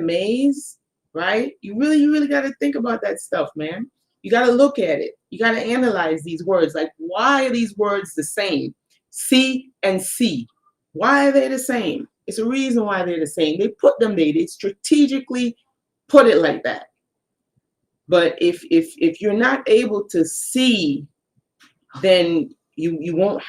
maze, right? You really got to think about that stuff, man. You got to look at it. You got to analyze these words. Like, why are these words the same? See and see. Why are they the same? It's a reason why they're the same. They put them there. They strategically put it like that. But if you're not able to see, then you won't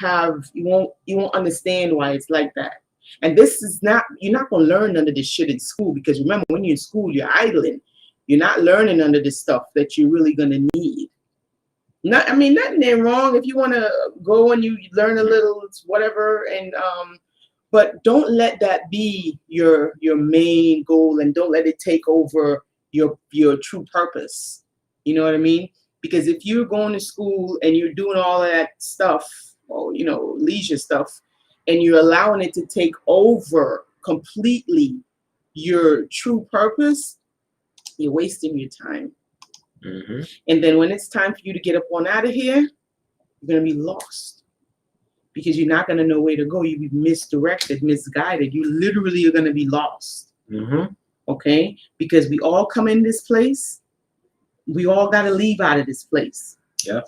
understand why it's like that. And this is not, you're not gonna learn none of this shit in school, because remember, when you're in school, you're idling. You're not learning none of this stuff that you're really gonna need. I mean, nothing there wrong if you want to go and you learn a little, whatever, and but don't let that be your main goal, and don't let it take over your true purpose. You know what I mean? Because if you're going to school and you're doing all of that stuff, or you know, leisure stuff, and you're allowing it to take over completely your true purpose, you're wasting your time. And then when it's time for you to get up on out of here, you're gonna be lost, because you're not gonna know where to go. You'll be misdirected, misguided. You literally are gonna be lost. Okay? Because we all come in this place. We all gotta leave out of this place. Yeah.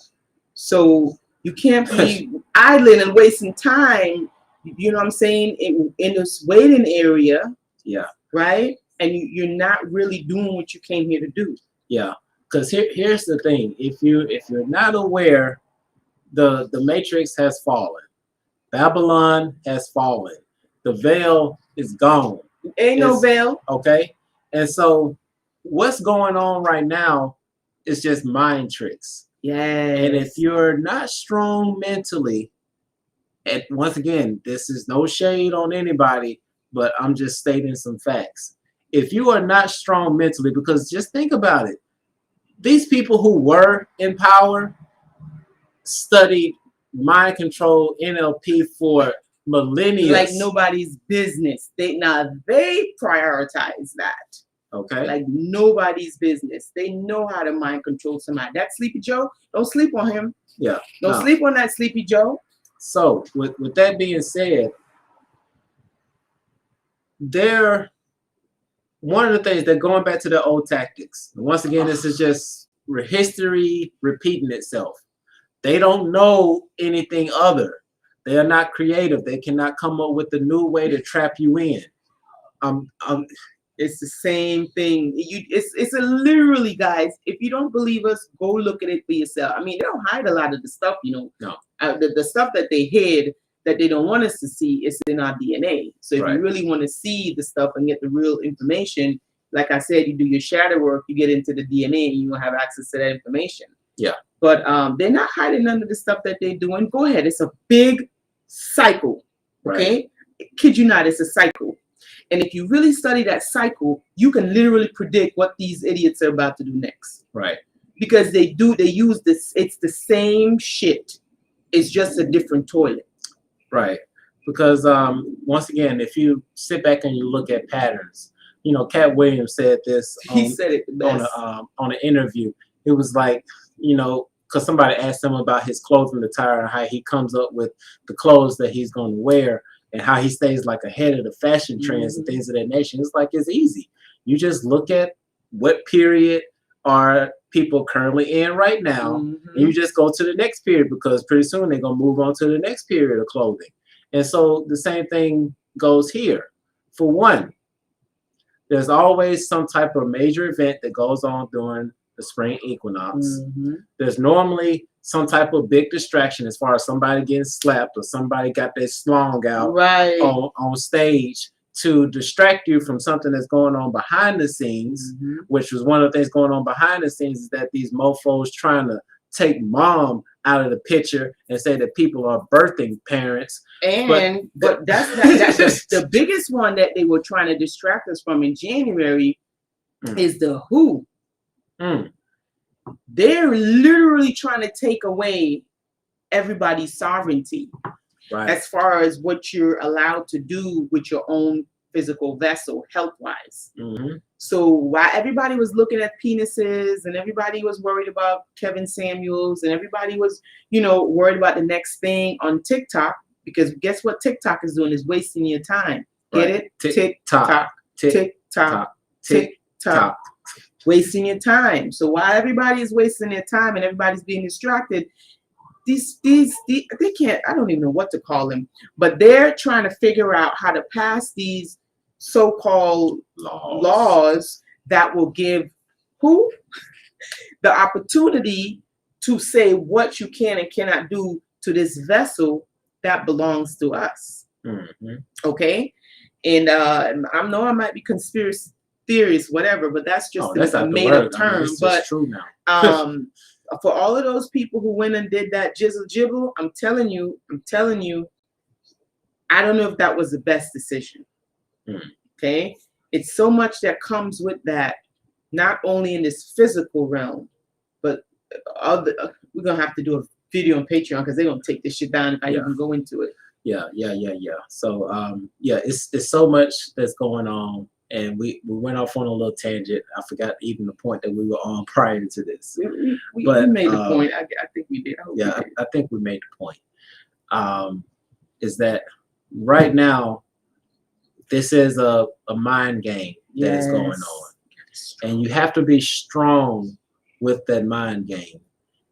So you can't be idling and wasting time. You know what I'm saying? In this waiting area. Yeah. Right? And you're not really doing what you came here to do. Yeah. Because here's the thing: if you're not aware, the matrix has fallen, Babylon has fallen, the veil is gone. Ain't no veil. Okay, and so what's going on right now is just mind tricks. Yeah. And if you're not strong mentally, And once again, this is no shade on anybody, but I'm just stating some facts. If you are not strong mentally, because just think about it, these people who were in power studied mind control, NLP for millennia. Like nobody's business. They prioritize that. Okay. Like nobody's business. They know how to mind control somebody. That Sleepy Joe, don't sleep on him. Yeah. Don't sleep on that Sleepy Joe. So with that being said, one of the things that going back to the old tactics. Once again, this is just history repeating itself. They don't know anything other. They are not creative. They cannot come up with a new way to trap you in. It's the same thing. It's literally, guys. If you don't believe us, go look at it for yourself. I mean, they don't hide a lot of the stuff, you know. No. The stuff that they hid that they don't want us to see is in our DNA. So if you really want to see the stuff and get the real information, like I said, you do your shadow work, you get into the DNA, and you will have access to that information. Yeah. But they're not hiding none of the stuff that they're doing. Go ahead. It's a big cycle. Okay? Kid you not, it's a cycle. And if you really study that cycle, you can literally predict what these idiots are about to do next. Right. Because they use this, it's the same shit. It's just a different toilet. Right. Because once again, if you sit back and you look at patterns, you know, Cat Williams said this he said it the best. On an interview. It was like, you know, because somebody asked him about his clothing attire and how he comes up with the clothes that he's going to wear and how he stays like ahead of the fashion trends and things of that nature. It's like, it's easy. You just look at what period are people currently in right now, and you just go to the next period, because pretty soon they're going to move on to the next period of clothing. And so the same thing goes here. For one, there's always some type of major event that goes on during the spring equinox. There's normally some type of big distraction as far as somebody getting slapped or somebody got their slong out on stage to distract you from something that's going on behind the scenes, which was one of the things going on behind the scenes is that these mofos trying to take mom out of the picture and say that people are birthing parents. But that's the biggest one that they were trying to distract us from in January is the WHO. They're literally trying to take away everybody's sovereignty as far as what you're allowed to do with your own physical vessel, health-wise. So while everybody was looking at penises and everybody was worried about Kevin Samuels and everybody was, you know, worried about the next thing on TikTok, because guess what TikTok is doing is wasting your time. Get it? TikTok, TikTok, TikTok. Wasting your time. So while everybody is wasting their time and everybody's being distracted, these they can't, I don't even know what to call them, but they're trying to figure out how to pass these so-called laws that will give who the opportunity to say what you can and cannot do to this vessel that belongs to us. Okay? And I know I might be conspiracy theories, whatever, but that's just a made-up term. I mean, but true now. For all of those people who went and did that jizzle jibble, I'm telling you, I don't know if that was the best decision. Okay, it's so much that comes with that, not only in this physical realm, but we're gonna have to do a video on Patreon because they're gonna take this shit down if I even go into it. Yeah. So it's so much that's going on. And we went off on a little tangent. I forgot even the point that we were on prior to this. We made the point. I think we did. I think we made the point. Is that right now, this is a mind game that is going on. And you have to be strong with that mind game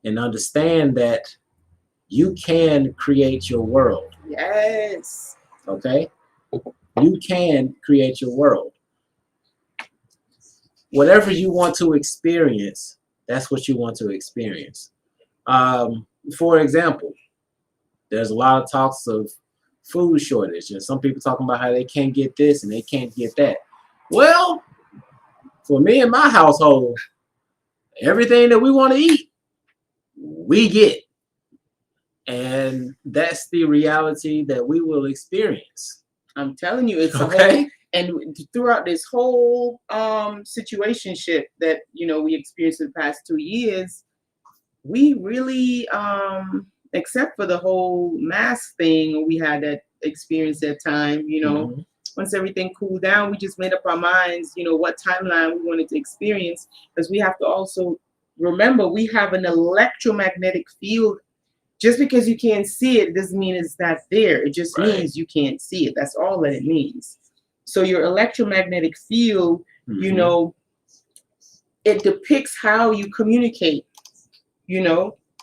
and understand that you can create your world. Yes. Okay? You can create your world. Whatever you want to experience, that's what you want to experience. For example, there's a lot of talks of food shortage, and some people talking about how they can't get this and they can't get that. Well, for me and my household, everything that we want to eat, we get. And that's the reality that we will experience. I'm telling you, it's okay. And throughout this whole situationship that we experienced in the past 2 years, we really except for the whole mask thing we had that experience that time, Mhm. once everything cooled down, we just made up our minds, what timeline we wanted to experience, because we have to also remember we have an electromagnetic field. Just because you can't see it doesn't mean it's not there. It just Right. means you can't see it. That's all that it means. So your electromagnetic field, Mhm. It depicts how you communicate,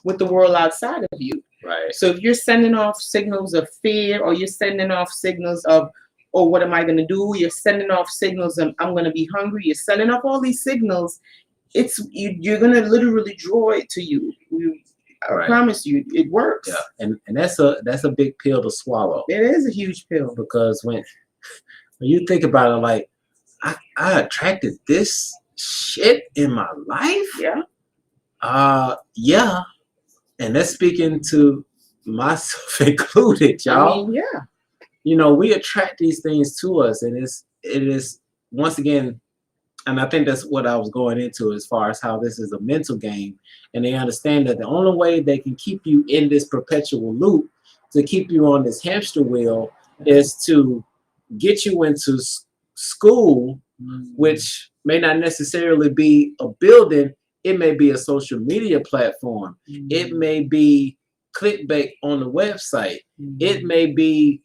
with the world outside of you. Right. So if you're sending off signals of fear, or you're sending off signals of, oh, what am I going to do? You're sending off signals of, I'm going to be hungry. You're sending off all these signals. You're going to literally draw it to you. I Right. promise you, it works. Yeah, and that's a big pill to swallow. It is a huge pill, because when you think about it, like I attracted this shit in my life. Yeah, and that's speaking to myself included, y'all. I mean, yeah. We attract these things to us, and it is once again. And I think that's what I was going into as far as how this is a mental game. And they understand that the only way they can keep you in this perpetual loop, to keep you on this hamster wheel, is to get you into school, which may not necessarily be a building. It may be a social media platform. It may be clickbait on the website. It may be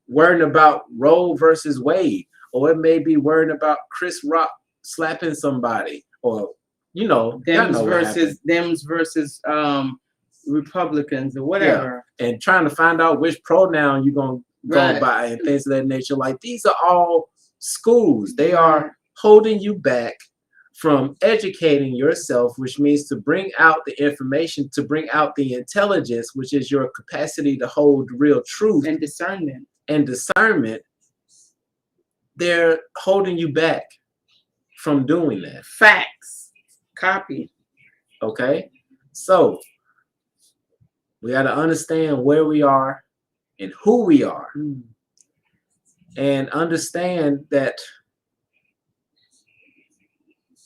worrying about Roe versus Wade. Or it may be worrying about Chris Rock slapping somebody, or Dems versus Republicans or whatever. Yeah. And trying to find out which pronoun you're gonna go by and things of that nature. Like, these are all schools. They are holding you back from educating yourself, which means to bring out the information, to bring out the intelligence, which is your capacity to hold real truth and discernment. They're holding you back from doing that. Facts. Copy. Okay? So, we got to understand where we are and who we are. And understand that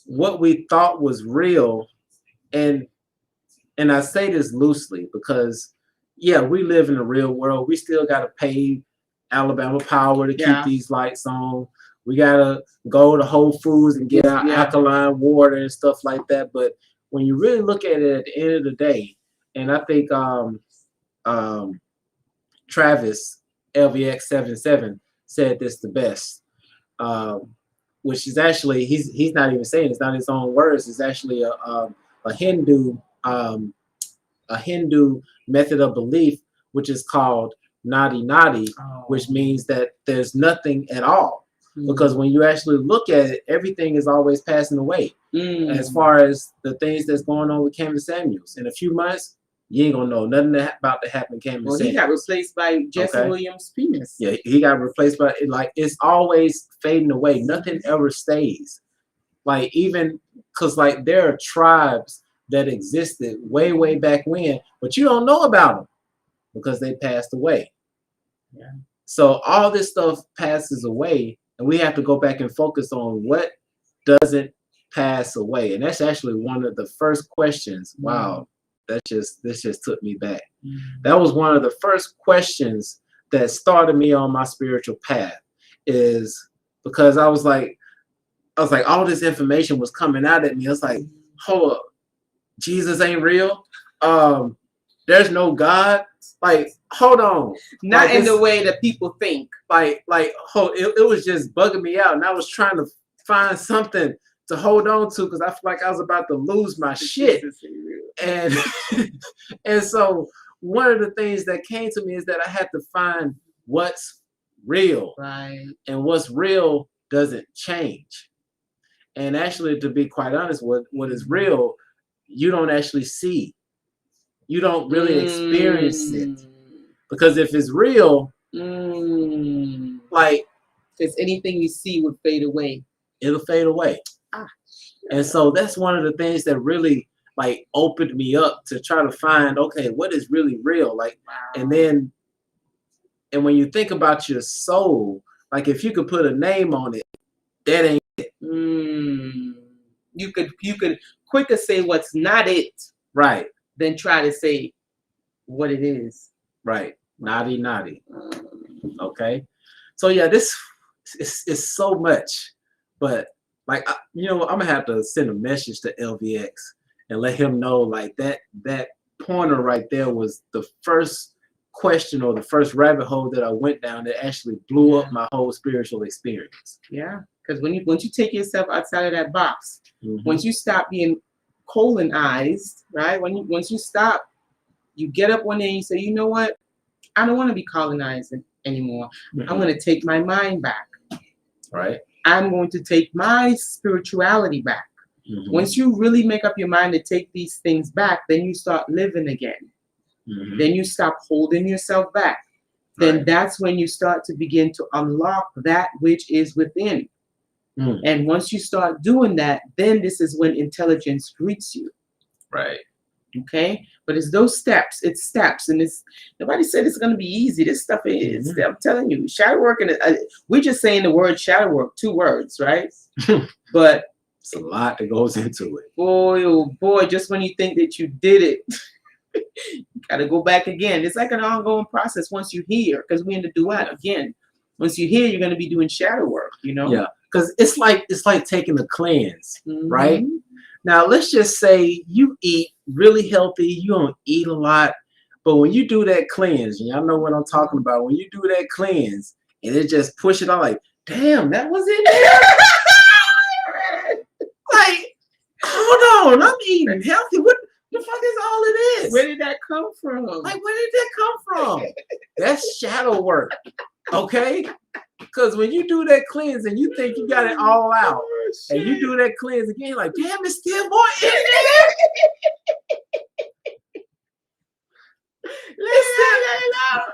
what we thought was real, and I say this loosely because, yeah, we live in the real world. We still got to pay Alabama Power to keep these lights on. We gotta go to Whole Foods and get our alkaline water and stuff like that. But when you really look at it at the end of the day, and I think Travis LVX77 said this the best, which is actually he's not even saying it's not his own words. It's actually a Hindu method of belief, which is called nadi nadi, which means that there's nothing at all. Because when you actually look at it, everything is always passing away. As far as the things that's going on with Cameron Samuels, in a few months, you ain't gonna know nothing about to happen to Cameron Samuels. He got replaced by Jesse Williams' penis. Yeah, he got replaced by it. Like, it's always fading away. Nothing ever stays. Like, even because like there are tribes that existed way back when, but you don't know about them because they passed away. Yeah. So all this stuff passes away, and we have to go back and focus on what doesn't pass away. And that's actually one of the first questions. Wow, this just took me back. That was one of the first questions that started me on my spiritual path, is because I was like, all this information was coming out at me. I was like, hold up, Jesus ain't real. There's no God. Like, hold on. Not in the way that people think. It was just bugging me out, and I was trying to find something to hold on to because I feel like I was about to lose my shit. And and so one of the things that came to me is that I had to find what's real. Right. And what's real doesn't change. And actually, to be quite honest, what is real, you don't actually see. You don't really experience it. Because if it's real, like, because anything you see would fade away. It'll fade away. And so that's one of the things that really like opened me up to try to find, okay, what is really real? Like, and when you think about your soul, like if you could put a name on it, that ain't it. You could quicker say what's not it, right, than try to say what it is. Right, naughty. Okay, so yeah, this is so much, but like you know, I'm gonna have to send a message to LVX and let him know like that pointer right there was the first question or the first rabbit hole that I went down that actually blew up my whole spiritual experience. Yeah, because once you take yourself outside of that box, once you stop being colonized, right? Once you stop, you get up one day and you say, you know what? I don't want to be colonized anymore. I'm going to take my mind back. Right. I'm going to take my spirituality back. Once you really make up your mind to take these things back, then you start living again. Then you stop holding yourself back. Then that's when you start to begin to unlock that which is within. And once you start doing that, then this is when intelligence greets you. Right. Okay, but it's those steps. It's steps, and it's nobody said it's going to be easy. This stuff is. I'm telling you, shadow work, and we're just saying the word shadow work, 2 words, right? But it's a lot that goes into it. Boy, oh boy! Just when you think that you did it, you got to go back again. It's like an ongoing process. Once you hear, because we're in the duet again. Once you hear, you're going to be doing shadow work. You know. Yeah, because it's like taking the cleanse, right? Now, let's just say you eat really healthy, you don't eat a lot, but when you do that cleanse, and y'all know what I'm talking about, when you do that cleanse and it just push it on like, damn, that was in there? Like, hold on, I'm eating healthy. What the fuck is all of this? Where did that come from? Like, where did that come from? That's shadow work, okay? Because when you do that cleanse and you think you got it all out, and you do that cleanse again, like, damn, it's still more in there.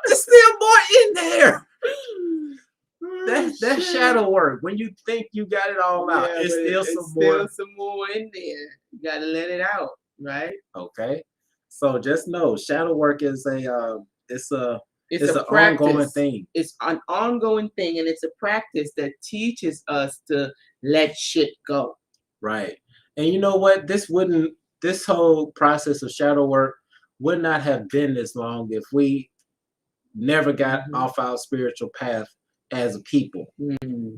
There's still more in there. That's shadow work. When you think you got it all out, it's still some more in there. You gotta let it out, right? Okay. So just know, shadow work is it's an ongoing thing. It's an ongoing thing, and it's a practice that teaches us to let shit go. Right. And you know what? This whole process of shadow work would not have been this long if we never got off our spiritual path as a people.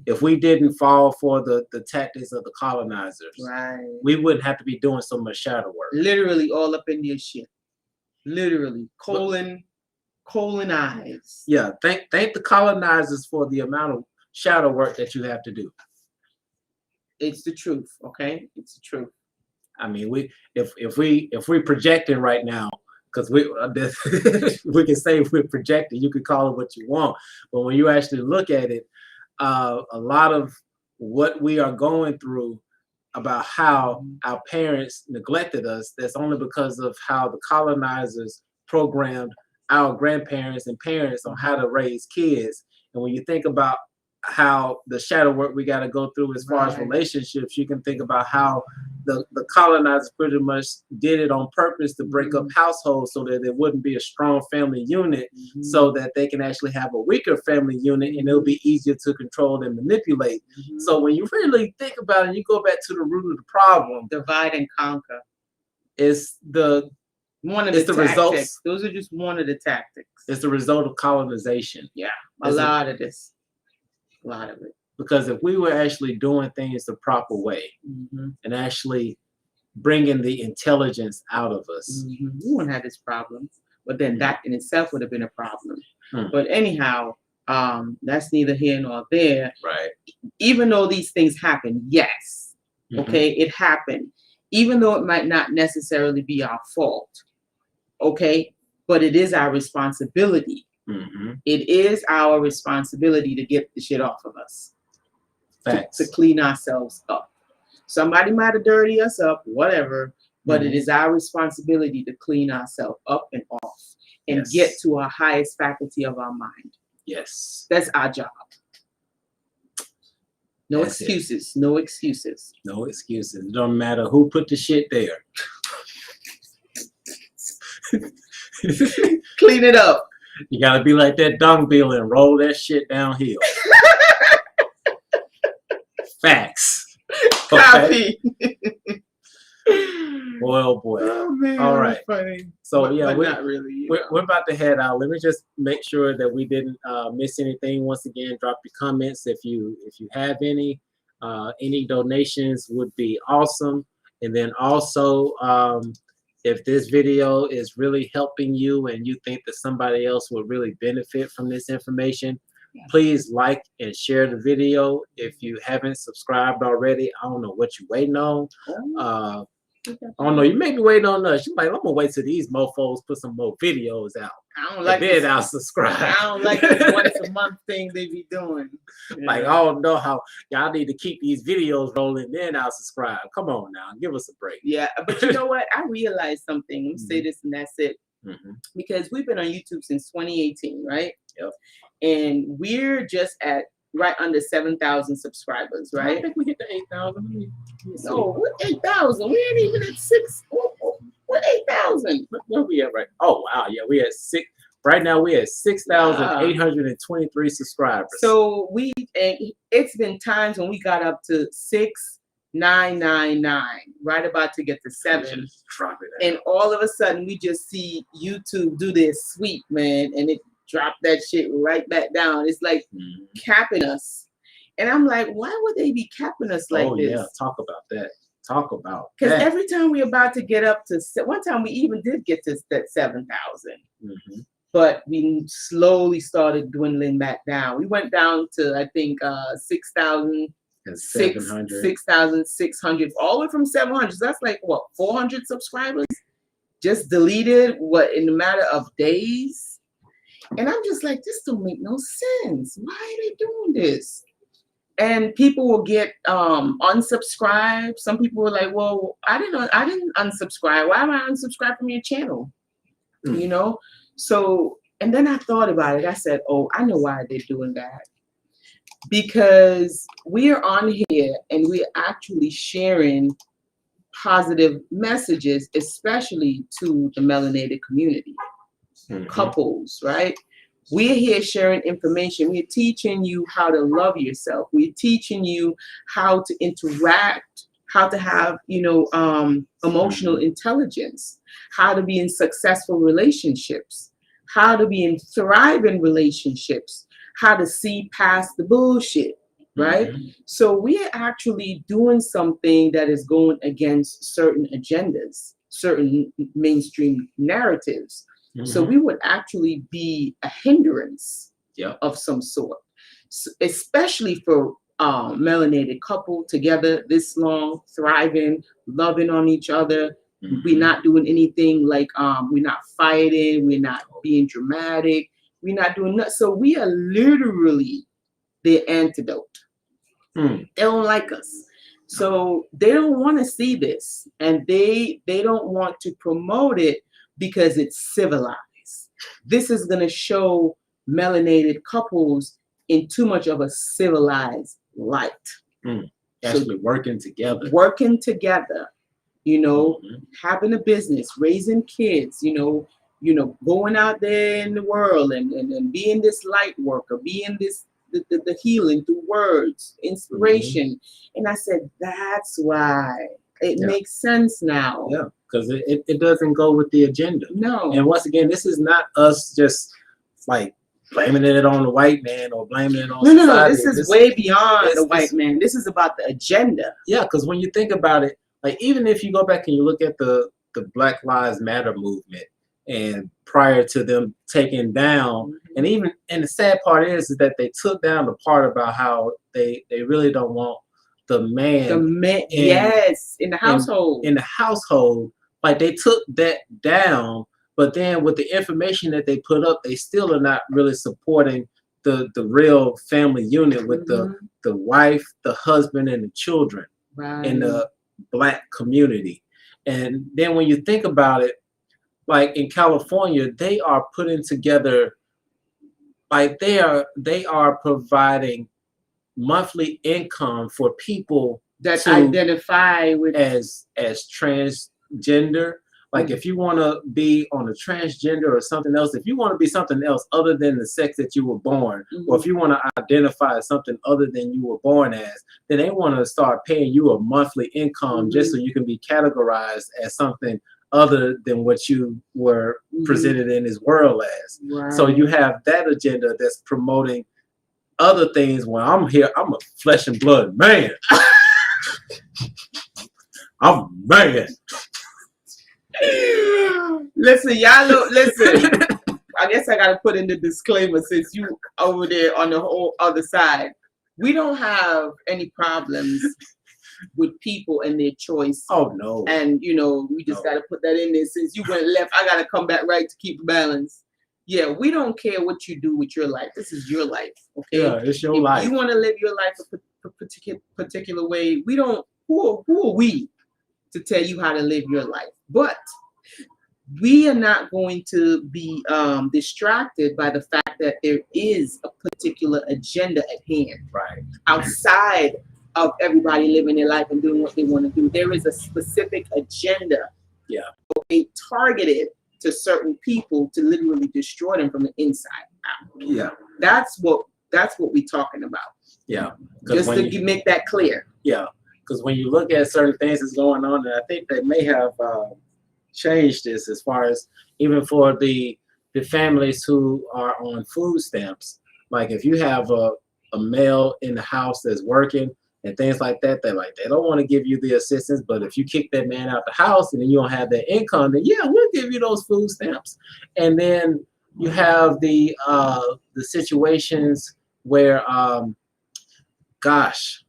If we didn't fall for the tactics of the colonizers, we wouldn't have to be doing so much shadow work. Literally all up in your shit. Literally. Colonize. Yeah. Thank the colonizers for the amount of shadow work that you have to do. It's the truth, okay? It's the truth. I mean, if we're projecting right now, because we can say we're projecting, you can call it what you want, but when you actually look at it, a lot of what we are going through about how our parents neglected us, that's only because of how the colonizers programmed our grandparents and parents on how to raise kids. And when you think about how the shadow work we got to go through as far as relationships, you can think about how the colonizers pretty much did it on purpose to break up households so that there wouldn't be a strong family unit, so that they can actually have a weaker family unit and it'll be easier to control and manipulate. So when you really think about it, you go back to the root of the problem. Divide and conquer. It's the results. Those are just one of the tactics. It's the result of colonization. Yeah, a lot of this. A lot of it. Because if we were actually doing things the proper way and actually bringing the intelligence out of us, we wouldn't have this problem. But then that in itself would have been a problem. But anyhow, that's neither here nor there. Right. Even though these things happen, yes, okay, it happened. Even though it might not necessarily be our fault, okay, but it is our responsibility. It is our responsibility to get the shit off of us. To clean ourselves up. Somebody might have dirtied us up, whatever, but it is our responsibility to clean ourselves up and off and get to our highest faculty of our mind. Yes. That's our job. No excuses. No excuses. No excuses. It don't matter who put the shit there. Clean it up. You gotta be like that dung bill and roll that shit downhill. Facts. Copy. Boy, oh boy. Oh man, all right. Funny. So but, yeah, but not really. We're about to head out. Let me just make sure that we didn't miss anything. Once again, drop your comments if you have any. Any donations would be awesome. And then also, if this video is really helping you and you think that somebody else will really benefit from this information, please like and share the video. If you haven't subscribed already, I don't know what you're waiting on. I don't know. You may be waiting on us. You're like, I'm gonna wait till these mofos put some more videos out. I don't like and then I'll subscribe. I don't like this once a month thing they be doing. Like, I don't know how y'all need to keep these videos rolling. Then I'll subscribe. Come on now, give us a break. Yeah, but you know what? I realized something. Let me say this, and that's it. Because we've been on YouTube since 2018, right? Yep. And we're just at right under 7,000 subscribers, right? I think we hit the 8,000. No, we're 8,000. We ain't even at 6. We're 8,000. Where we at right? Oh wow, yeah, we at 6. Right now we at 6,823 subscribers. So it's been times when we got up to 6,999, right about to get to 7. Drop it out. And all of a sudden we just see YouTube do this sweep, man, and it dropped that shit right back down. It's like capping us. And I'm like, why would they be capping us like this? Oh yeah, talk about that. Talk about that. Because every time we're about to get up to, one time we even did get to that 7,000. But we slowly started dwindling back down. We went down to, I think, 6,600, all the way from 700. So that's like, what, 400 subscribers? Just deleted, in a matter of days? And I'm just like, this don't make no sense. Why are they doing this? And people will get unsubscribed. Some people were like, well, I didn't unsubscribe. Why am I unsubscribed from your channel? You know? So, and then I thought about it. I said, oh, I know why they're doing that. Because we are on here and we're actually sharing positive messages, especially to the melanated community, couples, right? We're here sharing information. We're teaching you how to love yourself. We're teaching you how to interact, how to have, emotional intelligence, how to be in successful relationships, how to be in thriving relationships, how to see past the bullshit, right? So we're actually doing something that is going against certain agendas, certain mainstream narratives. So we would actually be a hindrance of some sort, especially for melanated couple together this long, thriving, loving on each other. We're not doing anything like we're not fighting, we're not being dramatic, we're not doing nothing. So we are literally the antidote. They don't like us. So they don't want to see this, and they don't want to promote it because it's civilized. This is going to show melanated couples in too much of a civilized light. Actually working together. Having a business, raising kids, going out there in the world and being this light worker, being this the healing through words, inspiration. And I said, that's why it makes sense now. Yeah, because it doesn't go with the agenda. No. And once again, this is not us just like blaming it on the white man or blaming it on society. No. This is way beyond the white man. This is about the agenda. Yeah, because when you think about it, like even if you go back and you look at the Black Lives Matter movement, and prior to them taking down, and the sad part is that they took down the part about how they really don't want the man in the household. In the household, like they took that down, but then with the information that they put up, they still are not really supporting the real family unit with the wife, the husband, and the children in the Black community. And then when you think about it, like in California, they are putting together, like they are providing monthly income for people that identify with as transgender Like if you want to be on a transgender or something else, if you want to be something else other than the sex that you were born, or if you want to identify as something other than you were born as, then they want to start paying you a monthly income just so you can be categorized as something other than what you were presented in this world as. Right. So you have that agenda that's promoting other things. When I'm here, I'm a flesh and blood man. I'm a man. Listen, y'all look, listen. I guess I gotta put in the disclaimer since you over there on the whole other side. We don't have any problems with people and their choice. Oh no. And you know, we just gotta put that in there. Since you went left, I gotta come back right to keep balance. Yeah, we don't care what you do with your life. This is your life, okay? Yeah, it's your life. If you want to live your life a particular way, we don't. Who are we to tell you how to live your life? But we are not going to be distracted by the fact that there is a particular agenda at hand, right? Outside of everybody living their life and doing what they want to do, there is a specific agenda. Yeah. They targeted to certain people to literally destroy them from the inside out. Yeah. That's what we're talking about. Yeah. Just to make that clear. Yeah. Because when you look at certain things that's going on, and I think they may have changed this as far as even for the families who are on food stamps. Like if you have a male in the house that's working and things like that, they don't want to give you the assistance. But if you kick that man out the house and then you don't have that income, then yeah, we'll give you those food stamps. And then you have the situations where gosh,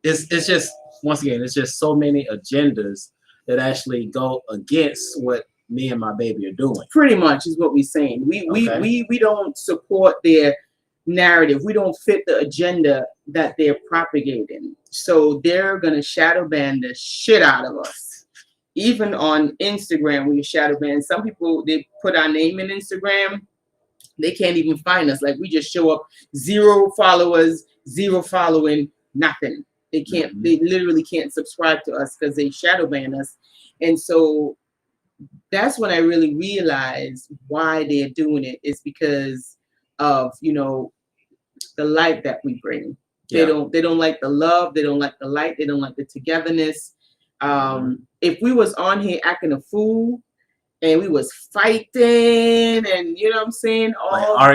it's just, once again, it's just so many agendas that actually go against what me and my baby are doing. Pretty much is what we're saying. We don't support their narrative. We don't fit the agenda that they're propagating. So they're gonna shadow ban the shit out of us. Even on Instagram, we shadow ban. Some people, they put our name in Instagram, they can't even find us. Like we just show up, 0 followers, 0 following, nothing. They can't, they literally can't subscribe to us because they shadow ban us. And so that's when I really realized why they're doing it. It's because of, you know, the light that we bring. Yeah. They don't like the love, they don't like the light, they don't like the togetherness. If we was on here acting a fool and we was fighting and you know what I'm saying, all like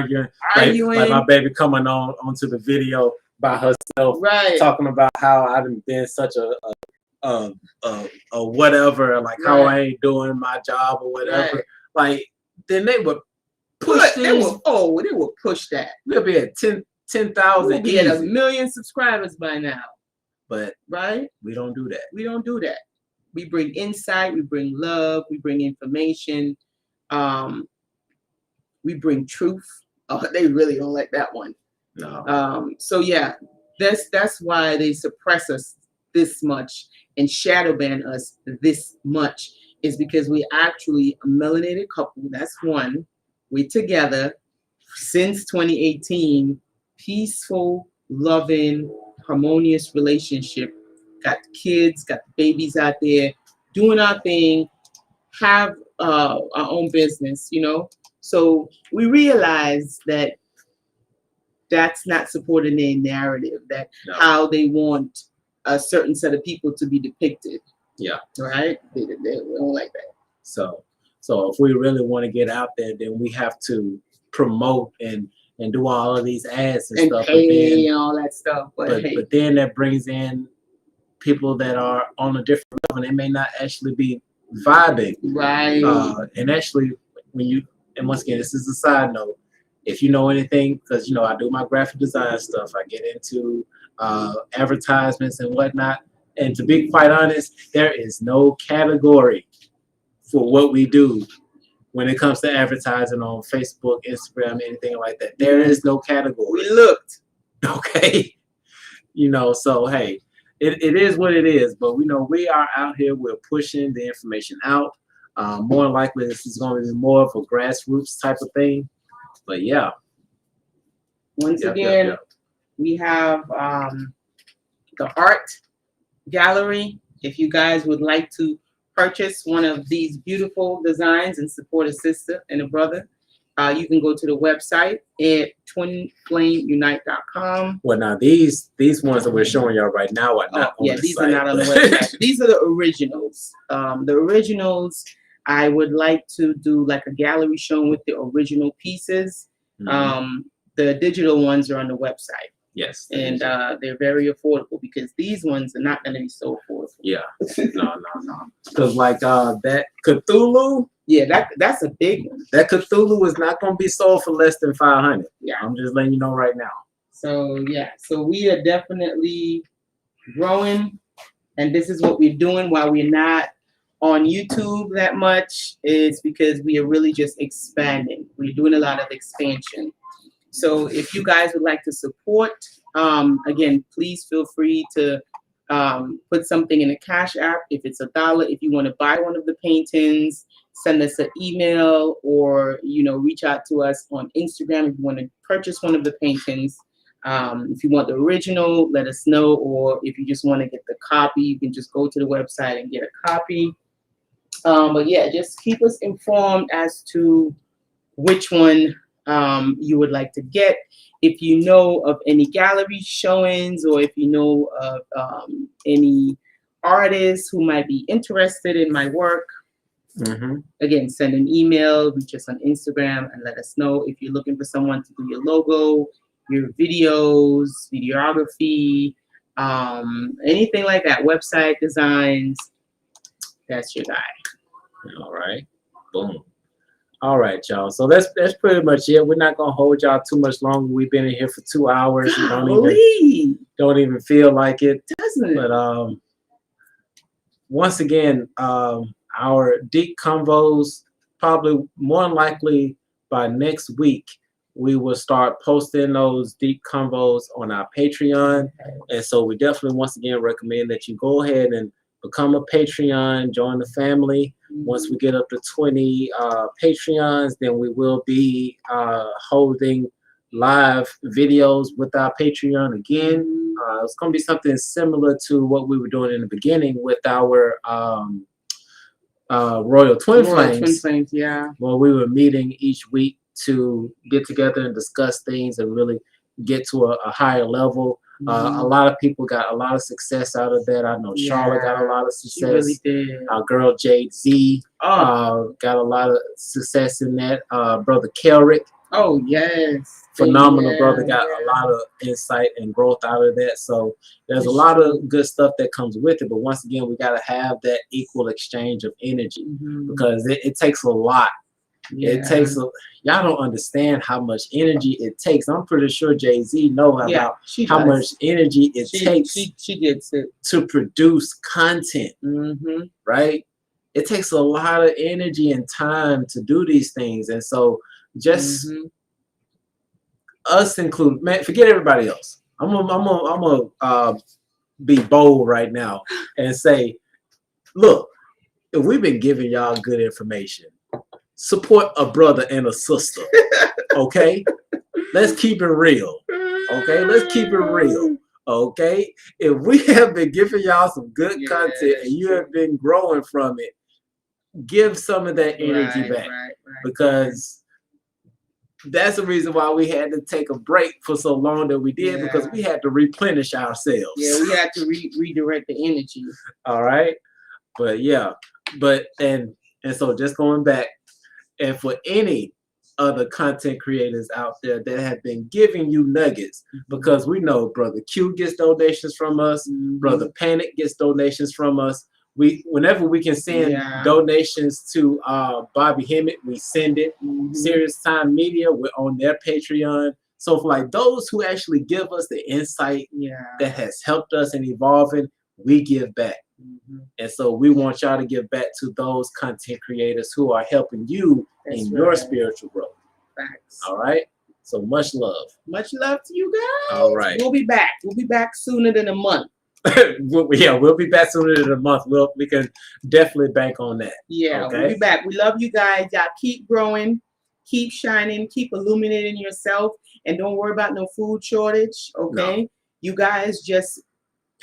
arguing. Like my baby coming onto the video by herself, right, talking about how I've been such a whatever, like right, how I ain't doing my job or whatever. Right. Like then they would push they would push that. We'll be at 10,000. We'll be at 1 million subscribers by now. But right, we don't do that. We don't do that. We bring insight, we bring love, we bring information, we bring truth. Oh, they really don't like that one. No. So yeah, that's why they suppress us this much and shadow ban us this much, is because we actually a melanated couple. That's one. We're together since 2018, peaceful, loving, harmonious relationship. Got kids, got babies out there, doing our thing, have our own business, you know. So we realize that that's not supporting their narrative, that how they want a certain set of people to be depicted. Yeah. Right? They don't like that. So if we really want to get out there, then we have to promote and do all of these ads and stuff. Pay and all that stuff. But then that brings in people that are on a different level. They may not actually be vibing. Right. And actually, and once again, this is a side note, if you know anything, because you know I do my graphic design stuff, I get into advertisements and whatnot. And to be quite honest, there is no category for what we do when it comes to advertising on Facebook, Instagram, anything like that. There is no category. We looked. Okay. You know, so hey, it is what it is. But we know we are out here, we're pushing the information out. More likely this is going to be more of a grassroots type of thing. But yeah. Once again, we have the art gallery. If you guys would like to purchase one of these beautiful designs and support a sister and a brother, you can go to the website at twinflamesunite.com. Well, now these ones that we're showing y'all right now are not on the these site. are not on the website. These are the originals. The originals, I would like to do like a gallery showing with the original pieces. The digital ones are on the website. Yes. And they're very affordable because these ones are not going to be so affordable. Yeah. No. Because like that Cthulhu. Yeah, that's a big one. That Cthulhu is not going to be sold for less than $500. Yeah. I'm just letting you know right now. So yeah, so we are definitely growing, and this is what we're doing while we're not on YouTube that much. Is because we are really just expanding. We're doing a lot of expansion. So if you guys would like to support, again, please feel free to put something in a Cash App. If it's $1, if you want to buy one of the paintings, send us an email or, reach out to us on Instagram if you want to purchase one of the paintings. If you want the original, let us know. Or if you just want to get the copy, you can just go to the website and get a copy. But yeah, just keep us informed as to which one you would like to get. If you know of any gallery showings or if you know of any artists who might be interested in my work, again, send an email, reach us on Instagram and let us know. If you're looking for someone to do your logo, your videos, videography, anything like that, website designs, that's your guy. All right. Boom. All right, y'all. So that's pretty much it. We're not gonna hold y'all too much longer. We've been in here for 2 hours. You don't even feel like it, doesn't it? But once again, our deep convos, probably more than likely by next week, we will start posting those deep convos on our Patreon. And so we definitely once again recommend that you go ahead and become a Patreon, join the family. Once we get up to 20 Patreons, then we will be holding live videos with our Patreon again. It's going to be something similar to what we were doing in the beginning with our Royal Twin Flames. Yeah. Well, we were meeting each week to get together and discuss things and really get to a higher level. A lot of people got a lot of success out of that. I know Charlotte got a lot of success. She really did. Our girl Jade Z got a lot of success in that. Brother Kelrick. Oh, yes. Phenomenal brother, got a lot of insight and growth out of that. So there's a lot of good stuff that comes with it. But once again, we got to have that equal exchange of energy because it takes a lot. It takes y'all don't understand how much energy it takes. I'm pretty sure Jay-Z knows about how much energy it takes she gets it to produce content, right? It takes a lot of energy and time to do these things. And so just us included, man, forget everybody else. I'm gonna be bold right now and say, look, if we've been giving y'all good information, support a brother and a sister. Okay, let's keep it real. Okay, let's keep it real. Okay, if we have been giving y'all some good content and you have been growing from it, give some of that energy back because that's the reason why we had to take a break for so long that we did because we had to replenish ourselves. Yeah, we had to redirect the energy. All right, but and so just going back. And for any other content creators out there that have been giving you nuggets, because we know Brother Q gets donations from us, Brother Panic gets donations from us. Whenever we can send donations to Bobby Hemmett, we send it. Serious Time Media, we're on their Patreon. So for like those who actually give us the insight that has helped us in evolving, we give back. And so we want y'all to give back to those content creators who are helping you in your spiritual growth. Facts. All right. So much love. Much love to you guys. All right. We'll be back. We'll be back sooner than a month. We'll be back sooner than a month. We can definitely bank on that. Yeah, okay? We'll be back. We love you guys. Y'all keep growing, keep shining, keep illuminating yourself, and don't worry about no food shortage. Okay. No. You guys just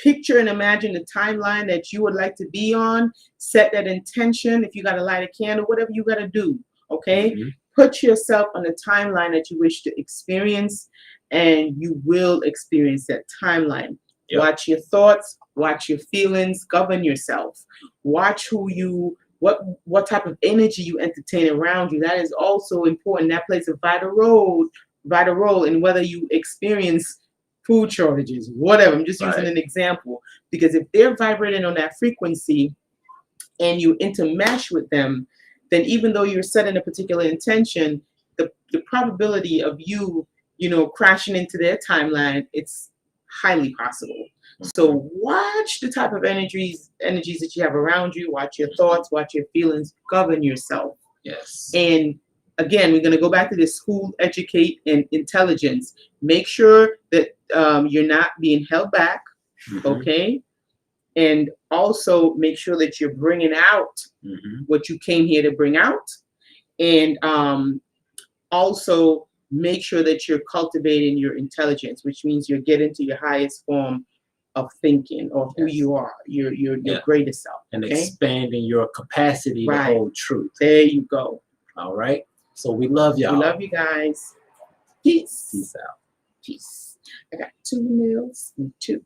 picture and imagine the timeline that you would like to be on. Set that intention. If you got to light a candle, whatever you got to do, okay? Put yourself on the timeline that you wish to experience, and you will experience that timeline. Watch your thoughts, watch your feelings, govern yourself. Watch what type of energy you entertain around you. That is also important. That plays a vital role in whether you experience food shortages, whatever. I'm just using an example, because if they're vibrating on that frequency and you intermesh with them, then even though you're setting a particular intention, the probability of you crashing into their timeline, it's highly possible. So watch the type of energies that you have around you. Watch your thoughts, watch your feelings, govern yourself. Yes. And again, we're going to go back to this school, educate, and intelligence. Make sure that you're not being held back, okay? And also make sure that you're bringing out what you came here to bring out. And also make sure that you're cultivating your intelligence, which means you're getting to your highest form of thinking, or who you are, your greatest self. And expanding your capacity to hold truth. There you go. All right. So we love y'all. We love you guys. Peace. Peace out. Peace. I got 2 meals and 2.